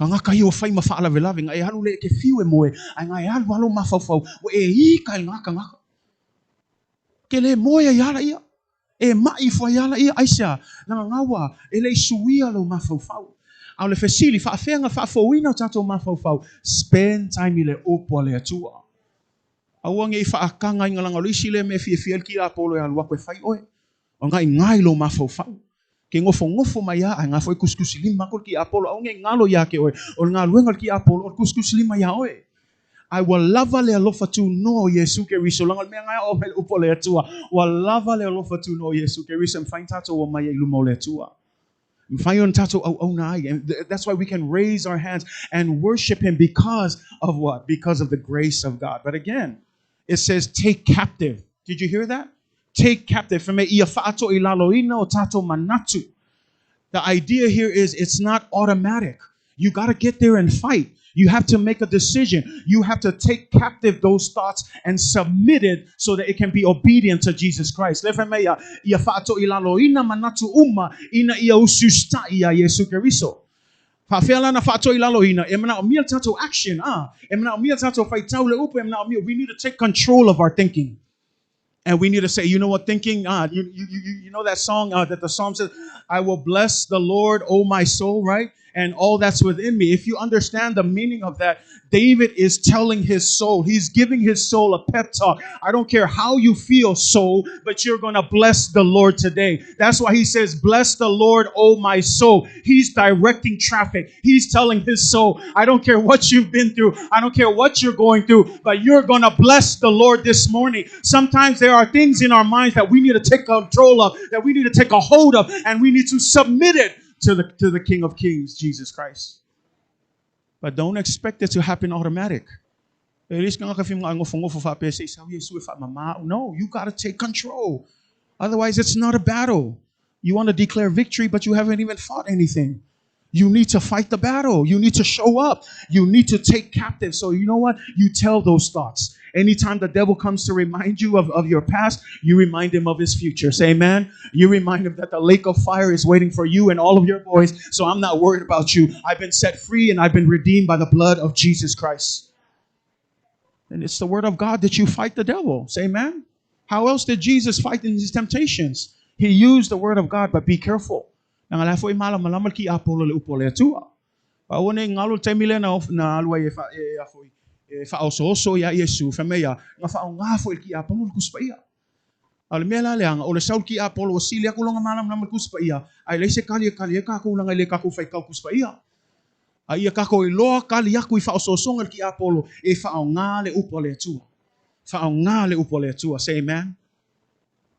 Kangaka yo fai mafala velaving ai halu le ke fiu moe ai ngai halu halu mafau o e I kai ngaka ngaka ke le moe yala ia e mai fa yala ia aisha na ngawa e le suia lo mafau au le fesili fa fenga fa foina tato mafau spend time ile opo le atua au ngai fa akanga ngala ngolisi le me fiel ki apolo ya lwa ko fai oe o ngai lo mafau ke ngofo maya nga foi kuskus lima ko ki apolo au nge ngalo ya ke oe o ngalo ngal ki apolo o kuskus lima ya oe I will lava le alofa tu no Yesu ke riso langal me nga o mel upo le tua wa lava le alofa tu no Yesu ke riso find tato o mai lumo le tua find tato o nai, and that's why we can raise our hands and worship Him because of what? Because of the grace of God. But again, it says take captive. Did you hear that? Take captive. The idea here is it's not automatic. You got to get there and fight. You have to make a decision. You have to take captive those thoughts and submit it so that it can be obedient to Jesus Christ. We need to take control of our thinking. And we need to say, you know what, thinking, you know that song that the psalm says, I will bless the Lord, O my soul, right? and all that's within me. If you understand the meaning of that, David is telling his soul, he's giving his soul a pep talk. I don't care how you feel, soul, but you're going to bless the Lord today. That's why he says, bless the Lord, oh my soul. He's directing traffic. He's telling his soul, I don't care what you've been through. I don't care what you're going through, but you're going to bless the Lord this morning. Sometimes there are things in our minds that we need to take control of, that we need to take a hold of, and we need to submit it to the King of Kings, Jesus Christ. But don't expect it to happen automatic. No, you got to take control. Otherwise, it's not a battle. You want to declare victory, but you haven't even fought anything. You need to fight the battle. You need to show up. You need to take captive. So you know what? You tell those thoughts. Anytime the devil comes to remind you of your past, you remind him of his future. Say amen. You remind him that the lake of fire is waiting for you and all of your boys. So I'm not worried about you. I've been set free and I've been redeemed by the blood of Jesus Christ. And it's the word of God that you fight the devil. Say amen. How else did Jesus fight in his temptations? He used the word of God, but be careful. Fa-oso ya Yesu fameya nga fa-ongafo ki apolo kuspaia. Almela leanga ole saul ki apolo silia kulonga malam na kuspaia. Ai lese kali ka kulang ile ka ku fai ka kuspaia. Ai ka ko lo kali ya ku fa-oso songa ki apolo e fa-ongale upole tu. Fa-ongale upole tu. Say amen.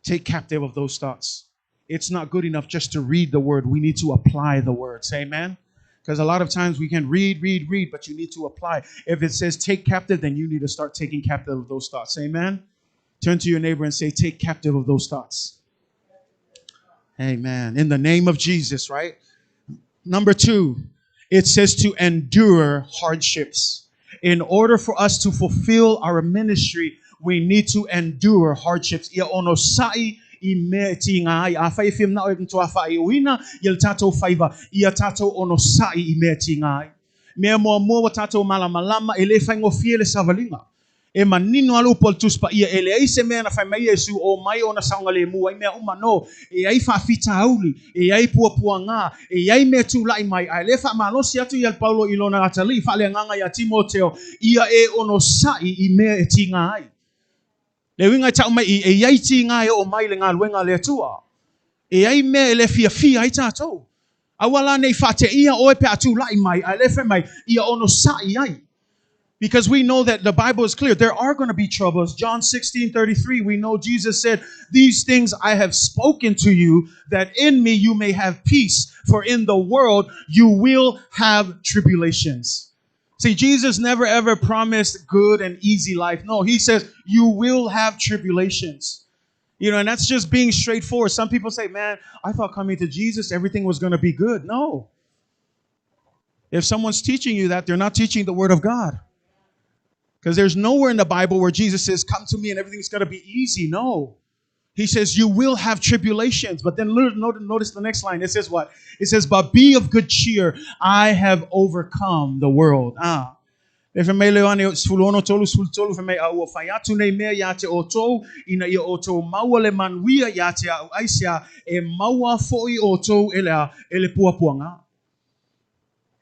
Take captive of those thoughts. It's not good enough just to read the word. We need to apply the word. Say amen. Because a lot of times we can read, but you need to apply. If it says take captive, then you need to start taking captive of those thoughts. Amen? Turn to your neighbor and say, take captive of those thoughts. Amen. In the name of Jesus, right? Number 2, it says to endure hardships. In order for us to fulfill our ministry, we need to endure hardships. Ia ono sai ime tingai afai fim na oim to afai uina yel tato faiva ia tato ono sai ime tingai me mo tato malama ele fai ngofiele savalinga e manino alu poltus pa ia ele ai se me na fai mai Yesu o mai ona saungale mu ai me umano e ai fa fita auli e ai puanga e ai me tu lai mai ele fa malosi atu yel Paulo ilona atali fa le nganga ya Timoteo ia e ono sai ime tingai. Le winga tau mai e yaiti ngai o mai le ngā luenga le atua. E ai me le fia ai tātou. Awala nei whate ia oe pe atu lai mai, a le whe mai, ia ono sai ai. Because we know that the Bible is clear. There are going to be troubles. John 16:33, we know Jesus said, these things I have spoken to you, that in me you may have peace. For in the world you will have tribulations. See, Jesus never ever promised good and easy life. No, he says you will have tribulations. You know, and that's just being straightforward. Some people say, man, I thought coming to Jesus, everything was going to be good. No. If someone's teaching you that, they're not teaching the word of God. Because there's nowhere in the Bible where Jesus says, come to me and everything's going to be easy. No. He says, you will have tribulations. But then notice the next line. It says what? It says, but be of good cheer. I have overcome the world. If me leone sfulono tolu sultolu me au fayatu nei me yate oto ina ia oto mawale manwia yate au aisia e mawa foi oto ele puapuanga.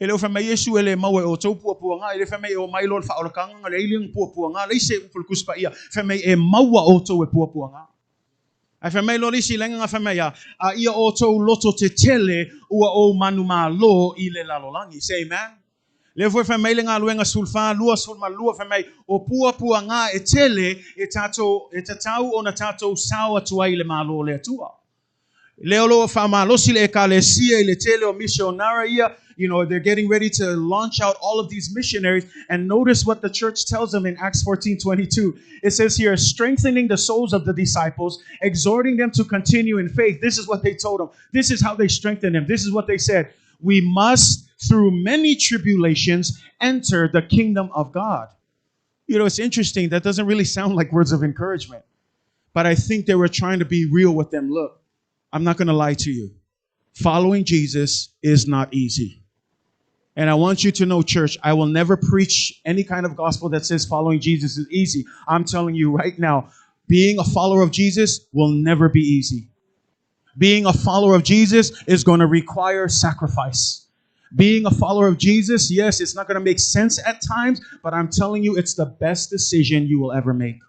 Ele fa me Yesu ele mawa oto puapuanga ele fa me o mai lol fa olakanga le iling puapuanga le se upulkuspa ia fa me e mawa oto e puapuanga. Ai fa me lol isi lenga fa me ia ia oto loto te tele ua o manuma lo ile lalolangi. Say amen. Le foi fa mai lenga luenga sulfa lua sulma lua fa mai o pua nga e tele e tatau ona tatou sawa tuai le malo le atua. Le olo fa malo sile ekalesia le tele o missionaria. You know, they're getting ready to launch out all of these missionaries. And notice what the church tells them in Acts 14:22. It says here, strengthening the souls of the disciples, exhorting them to continue in faith. This is what they told them. This is how they strengthened them. This is what they said. We must, through many tribulations, enter the kingdom of God. You know, it's interesting. That doesn't really sound like words of encouragement. But I think they were trying to be real with them. Look, I'm not going to lie to you. Following Jesus is not easy. And I want you to know, church, I will never preach any kind of gospel that says following Jesus is easy. I'm telling you right now, being a follower of Jesus will never be easy. Being a follower of Jesus is going to require sacrifice. Being a follower of Jesus, yes, it's not going to make sense at times, but I'm telling you, it's the best decision you will ever make.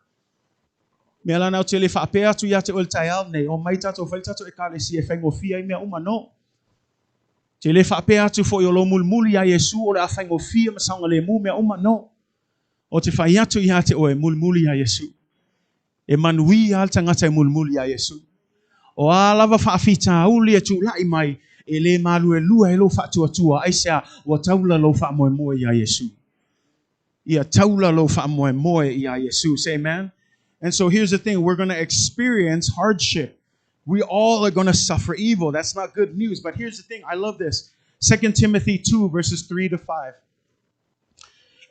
Mela na tele fa apea tu ya te ol taial nei o mai tato fai tato e kale si e fengo fia I mea uma no. Tele fa apea tu fo yo lo mulmuli ya Yesu o le a fengo fia masanga le mu mea uma no. O te fai atu ya te o e mulmuli ya Yesu. E manui al tangata e mulmuli ya Yesu. O a lava fa afita uli e tu lai mai e le malu e lua e lo fa tua aisea wa taula lo fa moe moe ya Yesu. Ia taula lo fa moe moe ya Yesu. Say amen. And so here's the thing, we're going to experience hardship. We all are going to suffer evil. That's not good news. But here's the thing, I love this. 2 Timothy 2, verses 3 to 5.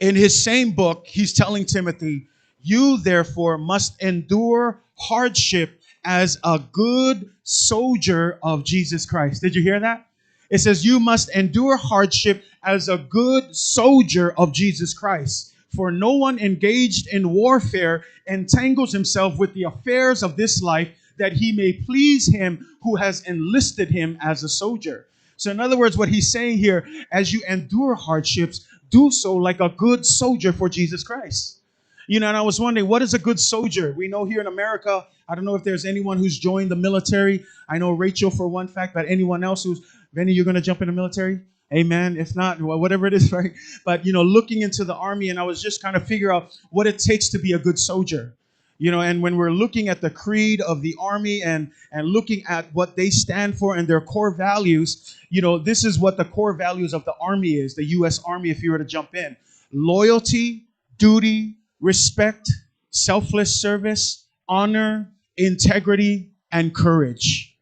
In his same book, he's telling Timothy, you therefore must endure hardship as a good soldier of Jesus Christ. Did you hear that? It says you must endure hardship as a good soldier of Jesus Christ. For no one engaged in warfare entangles himself with the affairs of this life, that he may please him who has enlisted him as a soldier. So in other words, what he's saying here, as you endure hardships, do so like a good soldier for Jesus Christ. You know, and I was wondering, what is a good soldier? We know here in America, I don't know if there's anyone who's joined the military. I know Rachel for one fact, but anyone else who's, Benny, you're going to jump in the military? Amen. If not, whatever it is, right? But, you know, looking into the army, and I was just trying to figure out what it takes to be a good soldier. You know, and when we're looking at the creed of the army and looking at what they stand for and their core values, you know, this is what the core values of the army is, the U.S. Army, if you were to jump in. Loyalty, duty, respect, selfless service, honor, integrity, and courage.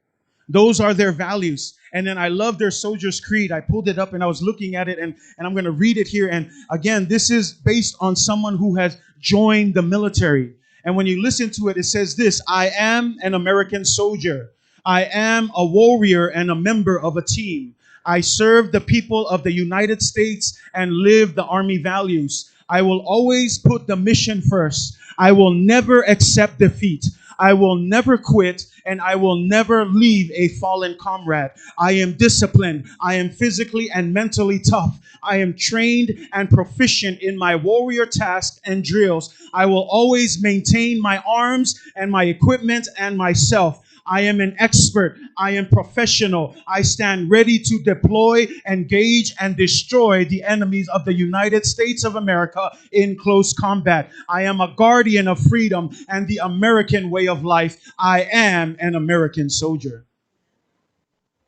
Those are their values. And then I love their soldier's creed. I pulled it up and I was looking at it, and I'm going to read it here. And again, this is based on someone who has joined the military. And when you listen to it, it says this: I am an American soldier. I am a warrior and a member of a team. I serve the people of the United States and live the Army values. I will always put the mission first. I will never accept defeat. I will never quit, and I will never leave a fallen comrade. I am disciplined. I am physically and mentally tough. I am trained and proficient in my warrior tasks and drills. I will always maintain my arms and my equipment and myself. I am an expert. I am professional. I stand ready to deploy, engage, and destroy the enemies of the United States of America in close combat. I am a guardian of freedom and the American way of life. I am an American soldier.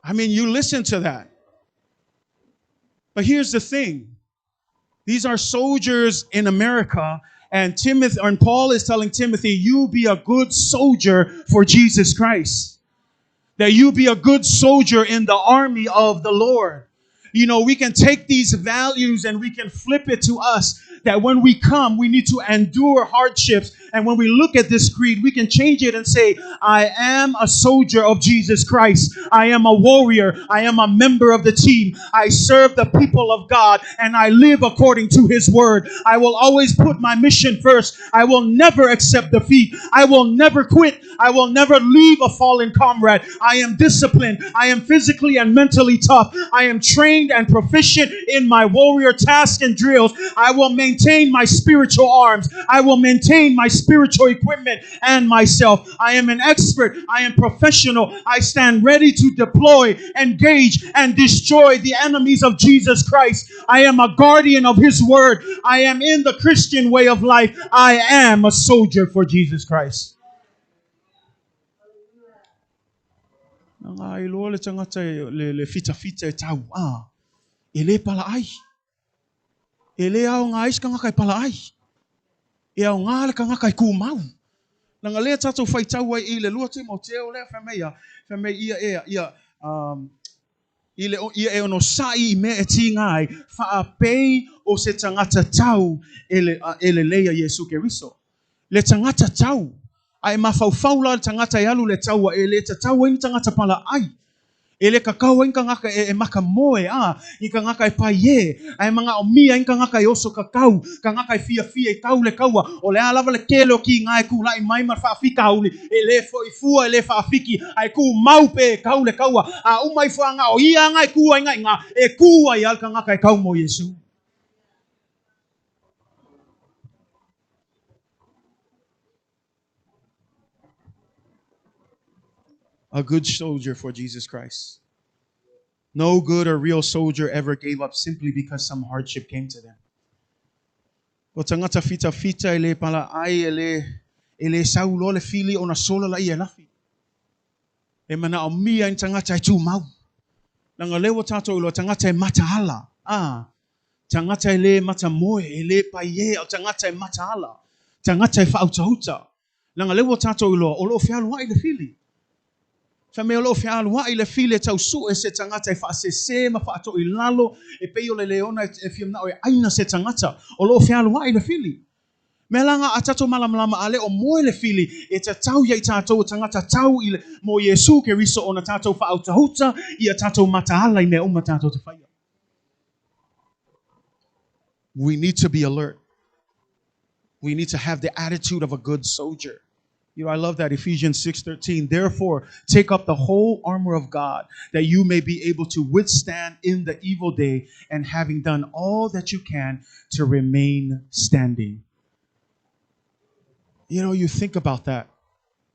I mean, you listen to that. But here's the thing. These are soldiers in America. And Paul is telling Timothy, you be a good soldier for Jesus Christ. That you be a good soldier in the army of the Lord. You know, we can take these values and we can flip it to us. That when we come, we need to endure hardships. And when we look at this creed, we can change it and say, I am a soldier of Jesus Christ. I am a warrior. I am a member of the team. I serve the people of God and I live according to his word. I will always put my mission first. I will never accept defeat. I will never quit. I will never leave a fallen comrade. I am disciplined. I am physically and mentally tough. I am trained and proficient in my warrior tasks and drills. I will maintain my spiritual arms. I will maintain my spiritual equipment and myself. I am an expert. I am professional. I stand ready to deploy, engage, and destroy the enemies of Jesus Christ. I am a guardian of his word. I am in the Christian way of life. I am a soldier for Jesus Christ. Le fita e tau ele pala ai ele au ngā is kanga kai pala ai e au ngā le kanga kai kumau nanga le tatou whai tau ai i le lua Timoteo le whamei ia e ono sai me e ti ngai whaapei o se tangata tau ele leia Yesu Keriso le tangata tau ai mawhauwhau la tangata e alu le taua e le tau ni tangata pala ai Ele kakau inka ngaka makamoe inka ngaka paie ai mga omia inka ngaka oso kakau ka ngaka fia tau le kaua o le alava le kelo ki ngai ku lai mai mar fa fika uli ele fo ifua ele fa fiki ai ku mau pe kau le kaua a umai fa nga o ia ngai ku ai ngai nga e ku ai al ka ngaka kau mo Yesu. A good soldier for Jesus Christ. No good or real soldier ever gave up simply because some hardship came to them. O tangata fita ele pala ai ele saulo le fili ona sola la ia lafi. E mana o mia in tangata tu mau. Nanga lewo tato ilo tangata e mata hala. Tangata ele mata moe ele paie o tangata e mata hala. Tangata e fauta. Nanga lewo tato ilo o lo fialu ai le fili. Fa me lo fia alwa ile file tau su e se tangata e fa se ma fa to ilalo e pe yo le leona e fiam na o aina se tangata o lo fia alwa ile fili me langa atato malama ale o mo ile fili e ta tau ya tato tangata tau ile mo Yesu ke riso ona tato fa auta huta ia tato mata hala ine uma tato te faya. We need to be alert. We need to have the attitude of a good soldier. You know, I love that Ephesians 6:13. Therefore, take up the whole armor of God, that you may be able to withstand in the evil day, and having done all that you can, to remain standing. You know, you think about that.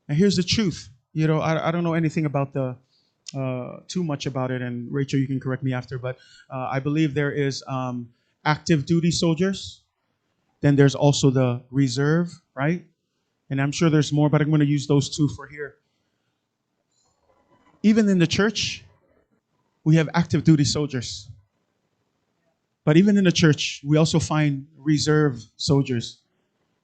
And here's the truth. You know, I don't know anything about too much about it, and Rachel, you can correct me after, but I believe there is active duty soldiers. Then there's also the reserve, right? And I'm sure there's more, but I'm going to use those two for here. Even in the church, we have active duty soldiers. But even in the church, we also find reserve soldiers.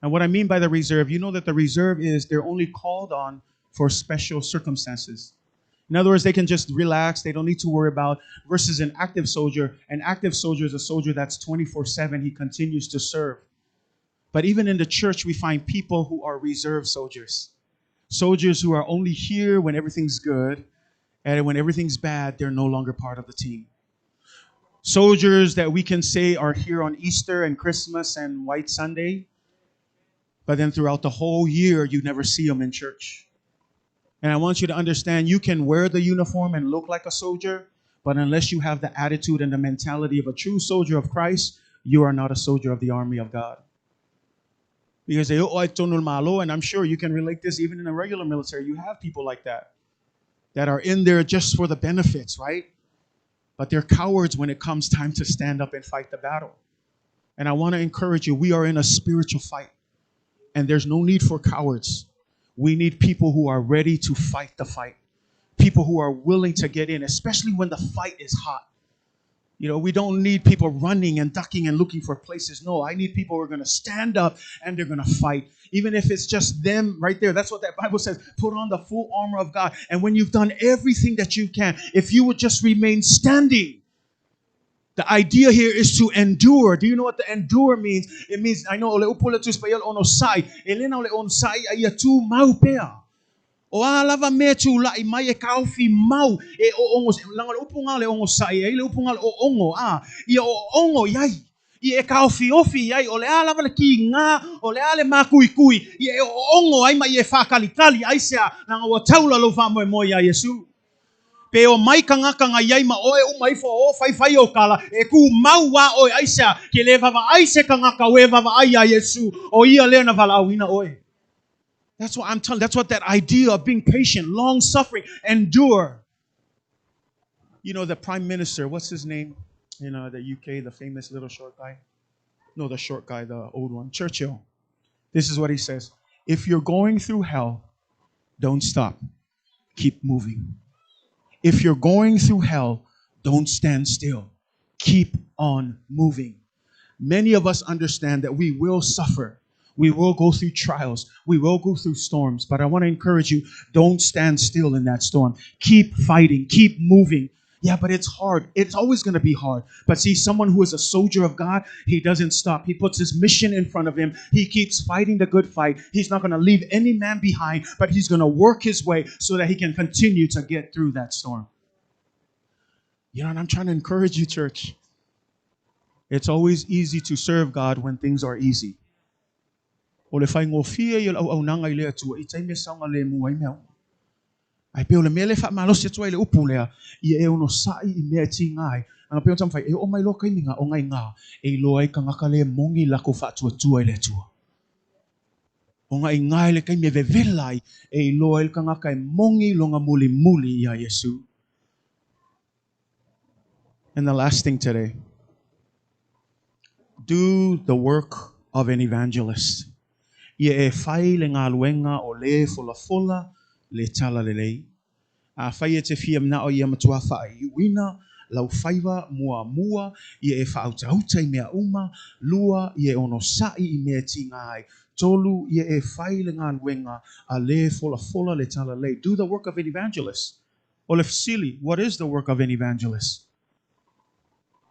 And what I mean by the reserve, you know that the reserve is they're only called on for special circumstances. In other words, they can just relax. They don't need to worry about, versus an active soldier. An active soldier is a soldier that's 24/7. He continues to serve. But even in the church, we find people who are reserve soldiers. Soldiers who are only here when everything's good, and when everything's bad, they're no longer part of the team. Soldiers that we can say are here on Easter and Christmas and White Sunday, but then throughout the whole year, you never see them in church. And I want you to understand, you can wear the uniform and look like a soldier, but unless you have the attitude and the mentality of a true soldier of Christ, you are not a soldier of the army of God. Because they, and I'm sure you can relate this even in the regular military. You have people like that are in there just for the benefits, right? But they're cowards when it comes time to stand up and fight the battle. And I want to encourage you, we are in a spiritual fight. And there's no need for cowards. We need people who are ready to fight the fight. People who are willing to get in, especially when the fight is hot. You know, we don't need people running and ducking and looking for places. No, I need people who are going to stand up and they're going to fight. Even if it's just them right there. That's what that Bible says. Put on the full armor of God. And when you've done everything that you can, if you would just remain standing. The idea here is to endure. Do you know what the endure means? It means, I know, ole upula tu spayol ono sai. Elena ole on sai ia tu mau pea. O alava me tu la I mai e kaufi mau e o ongo langa upunga le ongo sai e le upunga o ongo ia o ongo yai I e kaufi ofi yai o le alava le ki nga o le ale makui ia e o ongo ai mai e fakalitali ai sea langa o taula lo fa mo ia Yesu pe o mai kangaka nga yai ma oe o mai fo o fai o kala e ku mau wa oe ai sea ke le vava ai se kangaka we vava ai ia Yesu o ia le na vala wina oe. That's what I'm telling. That's what that idea of being patient, long suffering, endure. You know, the prime minister, what's his name in the UK, the famous little short guy? No, the short guy, the old one, Churchill. This is what he says. If you're going through hell, don't stop. Keep moving. If you're going through hell, don't stand still. Keep on moving. Many of us understand that we will suffer. We will go through trials. We will go through storms. But I want to encourage you, don't stand still in that storm. Keep fighting. Keep moving. Yeah, but it's hard. It's always going to be hard. But see, someone who is a soldier of God, he doesn't stop. He puts his mission in front of him. He keeps fighting the good fight. He's not going to leave any man behind, but he's going to work his way so that he can continue to get through that storm. You know, and I'm trying to encourage you, church. It's always easy to serve God when things are easy. O le whai ngofia i au nanga I lea tua, I taime saunga le mua I mea. Ai peo le mea le wha malosi atua I le upu lea, I e ono sai I mea ti ngai. Anga peo tam whai, e o mai loka I minga o ngai ngā, e loa I ka ngaka le mongi lako wha tua tua I le tua. O ngai ngai le kai me vevelai, e loa I ka ngaka e mongi longa muli muli I a Yesu. And the last thing today, do the work of an evangelist. Ia e whai le ngā luenga o le fola le tala le lei. A whai e te fia mna o ia matua whai I wina, lau whaiwa mua, ia e whaauta I mea uma, lua ia e ono sai I mea ti ngai, tolu ia e whai le ngā luenga a le fola le tala lei. Do the work of an evangelist. O le fasili, what is the work of an evangelist?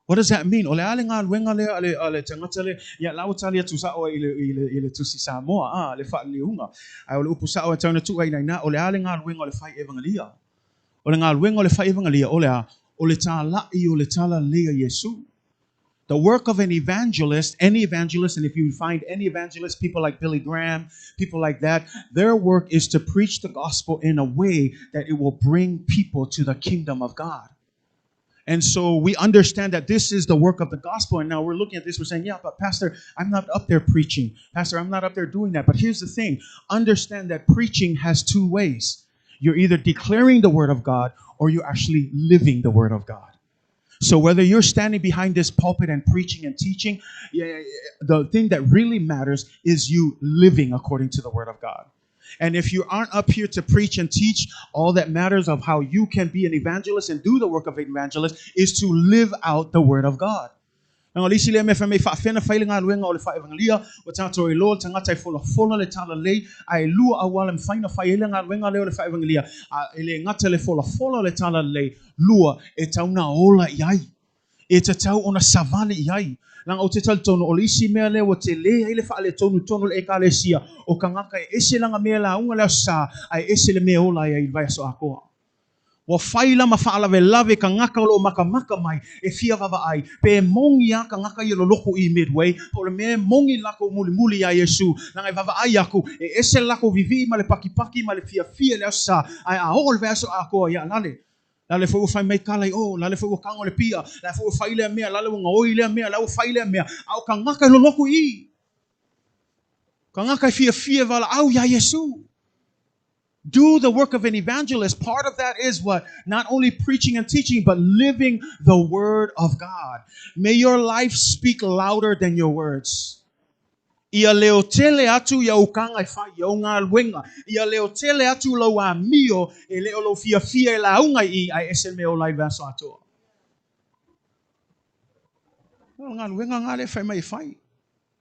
What does that mean? O le ale ngā luenga lea, ale tangata le, ia lau tali atu sao I le tusi Samoa, le wha liunga. Ai o le upu sao e tauna tu ai nai na, o le ale ngā luenga o le whai evangelia. O le ngā luenga o le whai evangelia, o le tā lai o le tala lea Yesu. The work of an evangelist, any evangelist, and if you find any evangelist, people like Billy Graham, people like that, their work is to preach the gospel in a way that it will bring people to the kingdom of God. And so we understand that this is the work of the gospel. And now we're looking at this, we're saying, yeah, but Pastor, I'm not up there preaching. Pastor, I'm not up there doing that. But here's the thing. Understand that preaching has two ways. You're either declaring the word of God or you're actually living the word of God. So whether you're standing behind this pulpit and preaching and teaching, the thing that really matters is you living according to the word of God. And if you aren't up here to preach and teach, all that matters of how you can be an evangelist and do the work of an evangelist is to live out the word of God. Now, lisi le me fa me fa fena failing ngā luenga o le wha evangelia, o tātou I loa tangata I fola le tala lei, ai lua awala mwhaina whaile ngā luenga leo le wha evangelia, ele ngata le fola le tala lei, lua e tauna ola iai, e te tau ona savale iai. Nang o te talitono o le isi mea leo o te lea I le wha le tonu le ekalesia, o ka ngaka e ese langa mea la unga leo sa, ai ese le mea ola iai vai aso akoa. Wa faila ma faala lave ka ngaka lo maka mai e fia vava ai pe mongi a ka ngaka I lo loko I Midway po le me mongi lako muli ya Yesu na ngai vava ai aku e ese lako vivi ma le paki ma le fia le sa ai a hol verso a ko ya lale fo fai mai kala o lale fo kango le pia la fo faile mea lale nga oi le mea la faile mea au ka ngaka lo loko I ka ngaka fia vala au ya Yesu. Do the work of an evangelist. Part of that is what? Not only preaching and teaching, but living the word of God. May your life speak louder than your words. Ia leo tele atu ya ukanga fa ya ngā luenga. Ia leo tele atu lo a mio e leo lo fia e la unga I ai ese me o lai verso atoa. Ngā luenga ngā le fai mai fai.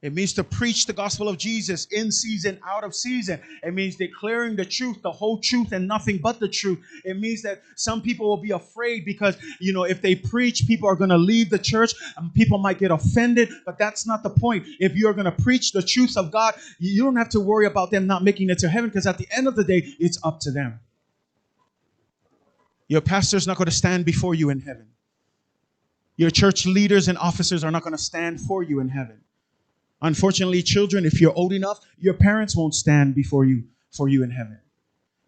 It means to preach the gospel of Jesus in season, out of season. It means declaring the truth, the whole truth, and nothing but the truth. It means that some people will be afraid because, if they preach, people are going to leave the church and people might get offended. But that's not the point. If you're going to preach the truth of God, you don't have to worry about them not making it to heaven because at the end of the day, it's up to them. Your pastor's not going to stand before you in heaven. Your church leaders and officers are not going to stand for you in heaven. Unfortunately, children, if you're old enough, your parents won't stand before you for you in heaven.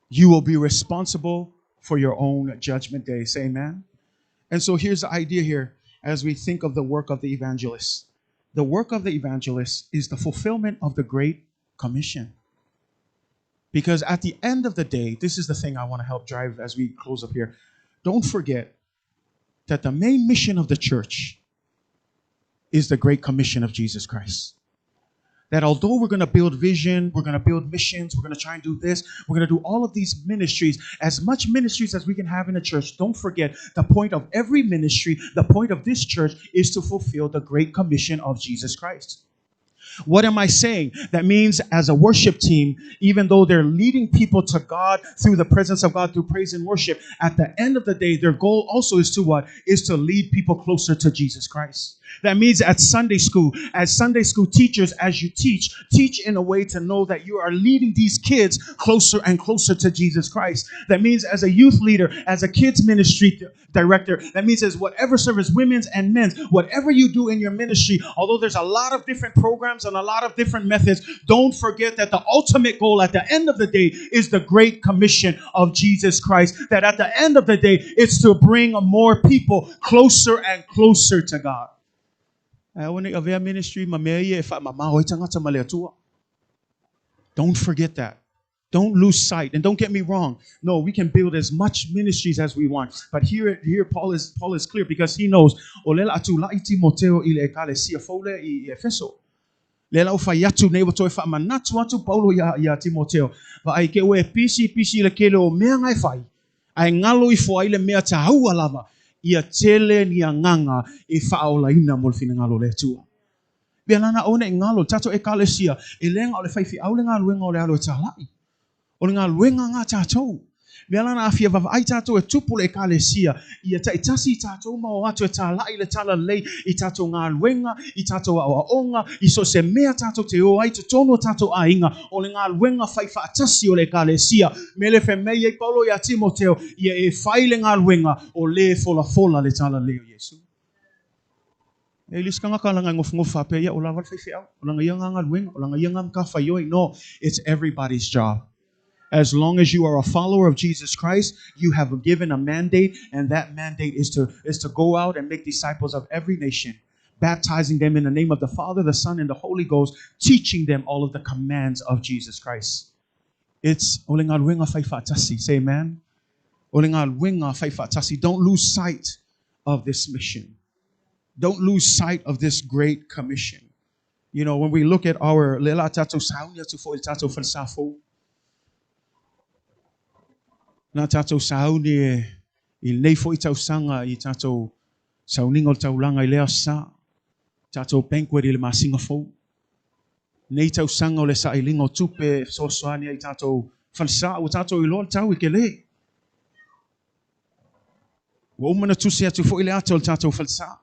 You will be responsible for your own judgment day. Say amen. And so here's the idea here as we think of the work of the evangelist. The work of the evangelist is the fulfillment of the Great Commission. Because at the end of the day, this is the thing I want to help drive as we close up here. Don't forget that the main mission of the church is the Great Commission of Jesus Christ. That although we're going to build vision, we're going to build missions, we're going to try and do this, we're going to do all of these ministries, as much ministries as we can have in a church, don't forget the point of every ministry, the point of this church is to fulfill the Great Commission of Jesus Christ. What am I saying? That means as a worship team, even though they're leading people to God through the presence of God, through praise and worship, at the end of the day, their goal also is to what? Is to lead people closer to Jesus Christ. That means at Sunday school, as Sunday school teachers, as you teach in a way to know that you are leading these kids closer and closer to Jesus Christ. That means as a youth leader, as a kids ministry director, that means as whatever service, women's and men's, whatever you do in your ministry, although there's a lot of different programs and a lot of different methods, don't forget that the ultimate goal at the end of the day is the Great Commission of Jesus Christ. That at the end of the day, it's to bring more people closer and closer to God. Don't forget that. Don't lose sight. And don't get me wrong. No, we can build as much ministries as we want. But here Paul is clear because he knows. Lela ufa yatu nei wato fa manatu atu Paulo ya Timoteo. Va ai ke we pisi le kele o mea ngai fai. Ai ngalo I fo ai le mea tahua lava. Ia tele ni nganga I faola ina mol fina ngalo le tua. Bialana one ngalo tato ekalesia elenga ole fai fi aulenga luenga ole alo talai. Ole nga luenga nga tato. Bialana afia va ai tato e tupu le ekalesia ia taitasi tato ma o atu e talai le tala lei I tato nga luenga I tato a onga I so se mea tato te o ai te tono tato a inga ole nga luenga fai fa atasi o le ekalesia mele fe mei e Paulo ya Timoteo ia e fai le nga luenga o le fola le tala lei o Yesu. No, it's everybody's job. As long as you are a follower of Jesus Christ, you have been given a mandate, and that mandate is to go out and make disciples of every nation, baptizing them in the name of the Father, the Son, and the Holy Ghost, teaching them all of the commands of Jesus Christ. It's say amen. Don't lose sight of this mission. Don't lose sight of this great commission. You know, when we look at our lela tato saunia to fo tato falsafo. Na tato sauni il nei fo itau sanga I tato sauningo taulanga I lea sa. Tato penkweri le masinga fo. Nei tau sanga o le sa ilingo tupe sosoania I tato falsa o tato I lol tau I kele. Wa umana tusia tu fo ile ato tato falsa.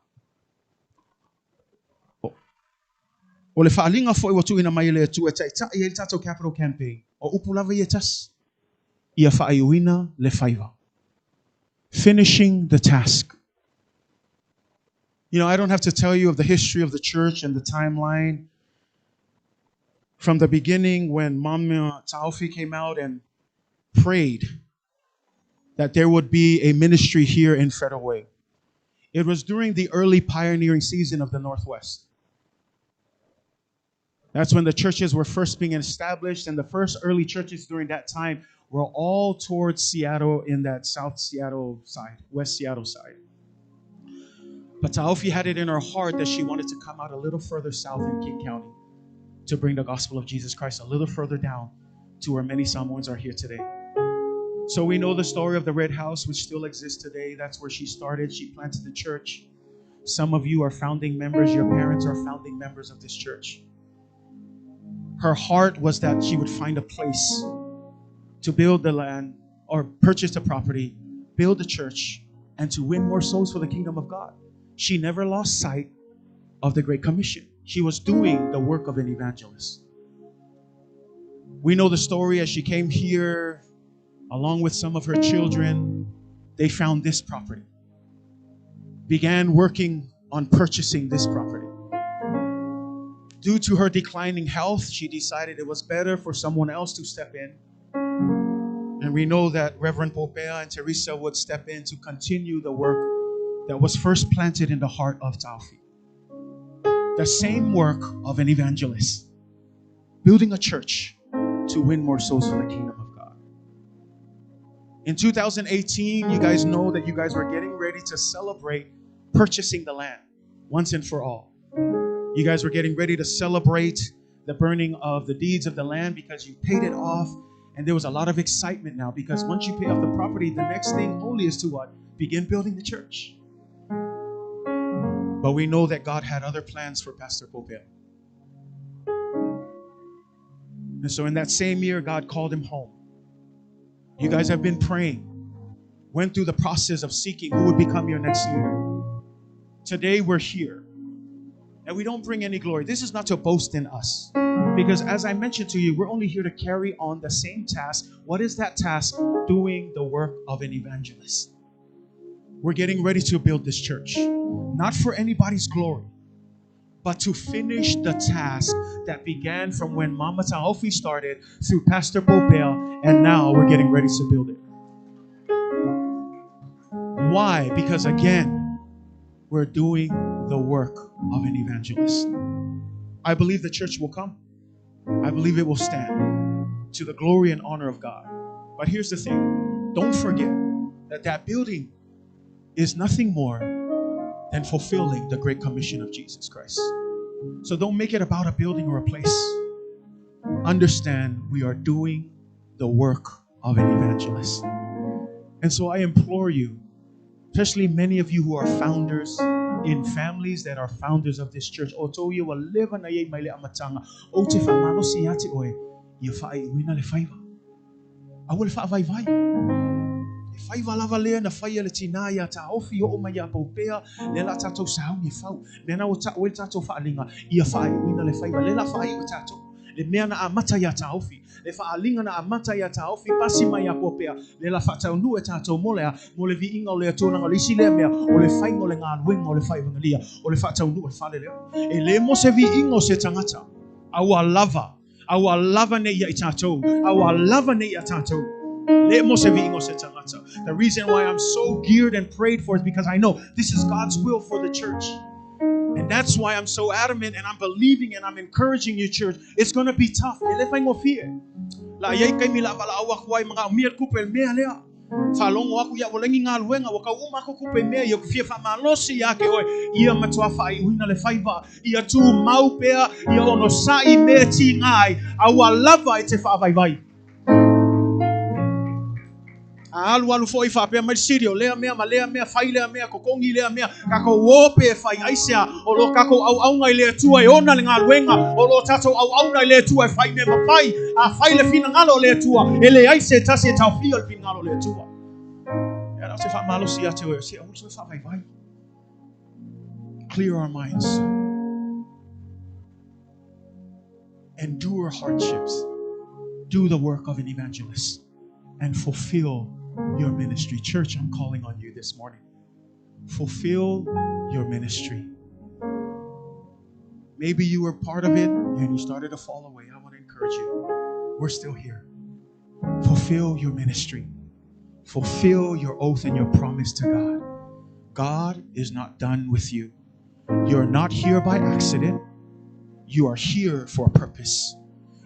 O le whaalinga fo I watu ina mai le tu e taita I el tato capital campaign. O upulava I etas. Ia whaaiuina le whaiva. Finishing the task. You know, I don't have to tell you of the history of the church and the timeline. From the beginning when Mama Taufi came out and prayed that there would be a ministry here in Federal Way. It was during the early pioneering season of the Northwest. That's when the churches were first being established, and the first early churches during that time were all towards Seattle in that South Seattle side, West Seattle side. But Taufi had it in her heart that she wanted to come out a little further south in King County to bring the gospel of Jesus Christ a little further down to where many Samoans are here today. So we know the story of the Red House, which still exists today. That's where she started. She planted the church. Some of you are founding members. Your parents are founding members of this church. Her heart was that she would find a place to build the land or purchase the property, build the church, and to win more souls for the kingdom of God. She never lost sight of the Great Commission. She was doing the work of an evangelist. We know the story as she came here, along with some of her children, they found this property, began working on purchasing this property. Due to her declining health, she decided it was better for someone else to step in. And we know that Reverend Popea and Teresa would step in to continue the work that was first planted in the heart of Taufi. The same work of an evangelist, building a church to win more souls for the kingdom of God. In 2018, you guys know that you guys were getting ready to celebrate purchasing the land once and for all. You guys were getting ready to celebrate the burning of the deeds of the land because you paid it off. And there was a lot of excitement now because once you pay off the property, the next thing only is to what? Begin building the church. But we know that God had other plans for Pastor Popea. And so in that same year, God called him home. You guys have been praying, went through the process of seeking who would become your next leader. Today we're here. and we don't bring any glory. This is not to boast in us. Because as I mentioned to you, we're only here to carry on the same task. What is that task? Doing the work of an evangelist. We're getting ready to build this church. Not for anybody's glory, but to finish the task that began from when Mama Taofi started through Pastor Popel, and now we're getting ready to build it. Why? Because again, we're doing the work of an evangelist. I believe the church will come. I believe it will stand to the glory and honor of God. But here's the thing. Don't forget that that building is nothing more than fulfilling the Great Commission of Jesus Christ. So don't make it about a building or a place. Understand we are doing the work of an evangelist. And so I implore you, especially many of you who are founders in families that are founders of this church. Faiva lava lea na faia le tinaya ta ofi o mai apopea le la tato sa ni fau le na o tato fa alinga ia fai wina le faiva le la fai o tato le mea na amata ya ta ofi le fa alinga na amata ya ta ofi pasi mai apopea le la fa tau nu e tato mole vi inga o le tona ngale si le mea o le fai ngole nga wenga o le fai vangalia o le fa tau nu o le fa le e le mo se vi inga se tangata our lava ne ya tato our lava ne ya tato. The reason why I'm so geared and prayed for is because I know this is God's will for the church. And that's why I'm so adamant and I'm believing and I'm encouraging you, church. It's going to be tough. Falongo aku ya walengi ngalwenga wakauma ko kupemea yo kufia fa malosi yake oi ia matwafa ina le faiva ia tu maupea ia ono sai meti ngai awa lava ite fa vai alu foi fa pe mai sirio lea mea fai lea mea kokongi lea mea kako wope fai aisia o lo kako au ngai le tua e ona le ngalwenga o lo tato au ngai le tua fai me fai a fai le fina ngalo le tua ele aise tasi tau fio le fina ngalo le tua era se fa malo sia te o se fa vai clear our minds, endure hardships, do the work of an evangelist, and fulfill your ministry. Church, I'm calling on you this morning. Fulfill your ministry. Maybe you were part of it and you started to fall away. I want to encourage you. We're still here. Fulfill your ministry. Fulfill your oath and your promise to God. God is not done with you. You're not here by accident. You are here for a purpose.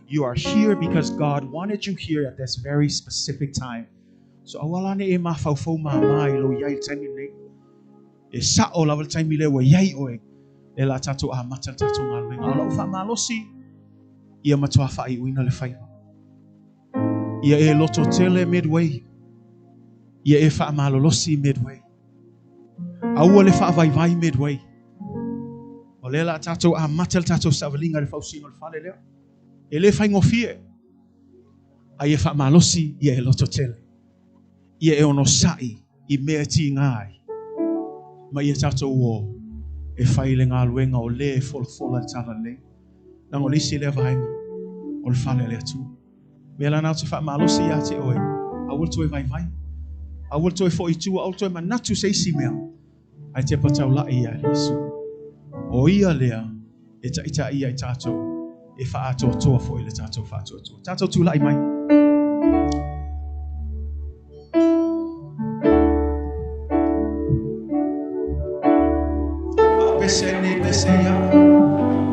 You are here because God wanted you here at this very specific time. So awala ne e mafau ma mai lo yai tani ne e sa o la time le wa yai oe e la tato a mata tato ngalwe ala fa malosi ia matua fa I wina le fai ia e loto tele midway ia e fa malolosi midway au le fa vai midway o le la tato a mata tato savalinga le fausino le fale le e le fai ngofie a e fa malosi ia e loto tele ia e ono sai I mea ti ngai ma ia tato o e fai le ngā luenga o le fola tala le nang o lisi le vai o le fale le atu mea la nau te fa malosi ia te oe a wulto e vai a wulto e fo I tua a wulto e manatu se isi mea ai te patau la ia Yesu o ia lea e ta ia I tato e fa ato toa fo I le tato fa ato toa tato tu lai mai Besene beseya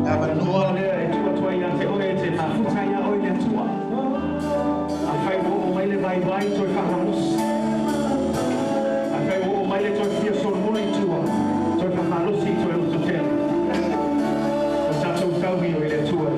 aba noa le e tua tua ia te oe te mafuta ia oe le tua a fai o mai le vai toi whakamus a fai o mai le toi fia sol muli tua toi whakamusi toi uto te o tatou tauhi oe le tua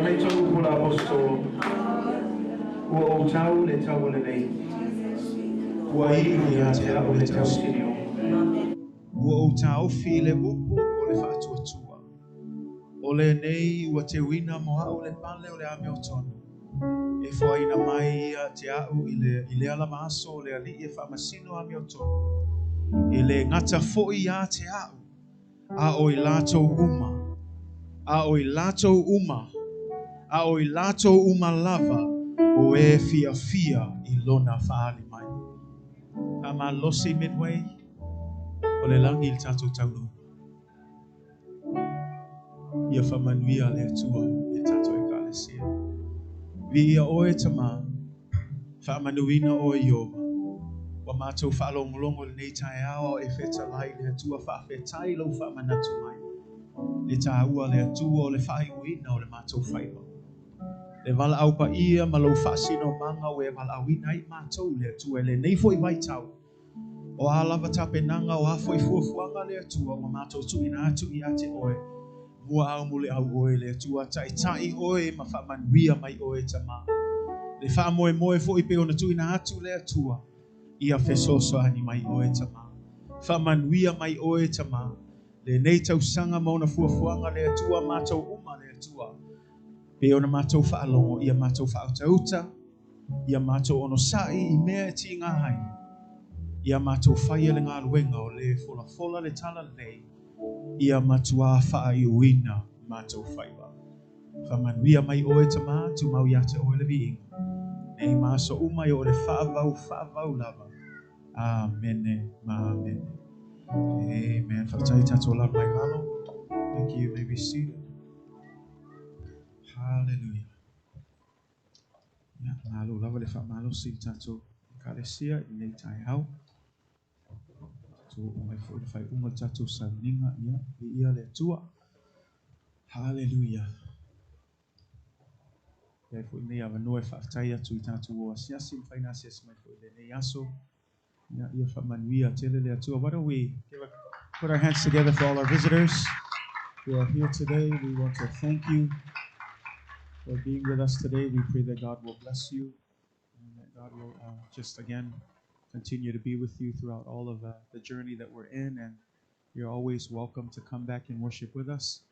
mai tau pula apostolo. Ua o tau le tau le nei. Ua ia te au le tau sinio. Ua o tau fi le upu o le whaatuatua. O le nei ua te wina mo au le pale o le ame o tonu. E whaina mai ia te au i le ala maaso o le ali e whaamasino ame o tonu. I le ngata fo'i ia te au. A o i lātou uma. A o i lātou uma. A o i lātou uma lava o e fia i lona whaali mai. A ma losi midway o le langi il tātou taunu. Ia whamanuia le atua e tātou e kālesia. Vi ia oe tama, whaamanuina o Iova. Wa mātou whaalongolongo le nei tae awa e wheta lai le atua whaafetai lau whaamanatu mai. Le tāua le atua o le whaaiuina o le mātou whaiwa. Le wala au pa ia ma lau whaasino manga o e wala awina i mātou le atua le nei fo i vai tau. O alawa tapenanga o hafo i fuafuanga le atua o mātou tuina atu i ate oe. Mua au mule au oe le atua tai oe ma whaamanuia mai oe tama. Le whaamoe moe fo i pe ona tuina atu le atua. Ia fesoso ani mai oe tama. Whaamanuia mai oe tama. Le nei tau sanga mauna fuafuanga le atua mātou uma le atua. Pe ona mātou whaalongo, ia mātou whaotauta, ia mātou ono sai i mea ti ngā hai. Ia mātou whaia le ngā ruenga o le fola le tala nei. Ia matua wha i uina mātou whaiwa. Whamanuia mai oe tama, tu mau iate oe le viinga. Nei māso umai o le whaavau lava. Amene, ma amene. Amen. Whakatau tātou la mai malo. Thank you. You may be seated. Hallelujah. Ya, malo lava le whaamalo si tātou kālesia i nei tai hau. Tātou umai fo le whai unga tātou sa ninga ia, i ia le tua. Hallelujah. Ia fo nei awa noe whaatai atu i tātou o asiasi mwhaina asiasi mai fo le nei aso. Ia whaamanuia tele le atua. Why don't we put our hands together for all our visitors who are here today. We want to thank you for being with us today. We pray that God will bless you and that God will just again continue to be with you throughout all of the journey that we're in. And you're always welcome to come back and worship with us.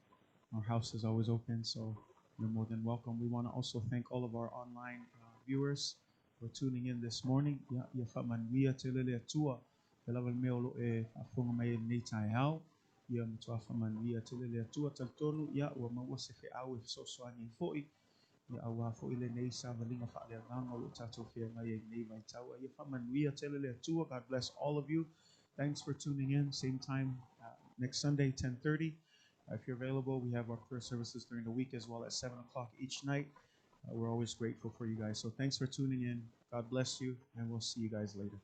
Our house is always open, so you're more than welcome. We want to also thank all of our online viewers for tuning in this morning. Ia whaamanuia te lele atua. Te lawa le mea olo e whaafonga mai nei tai hau. Ia matua whaamanuia te lele atua taltonu. Ia ua maua se whi au e sosoani fo'i. Ia awa fo'i le nei sa walinga whaale nganga o lo tātou whia ngai e nei vai taua. Ia whaamanuia te lele atua. God bless all of you. Thanks for tuning in. Same time next Sunday, 10:30. If you're available, we have our prayer services during the week as well at 7 o'clock each night. We're always grateful for you guys. So thanks for tuning in. God bless you, and we'll see you guys later.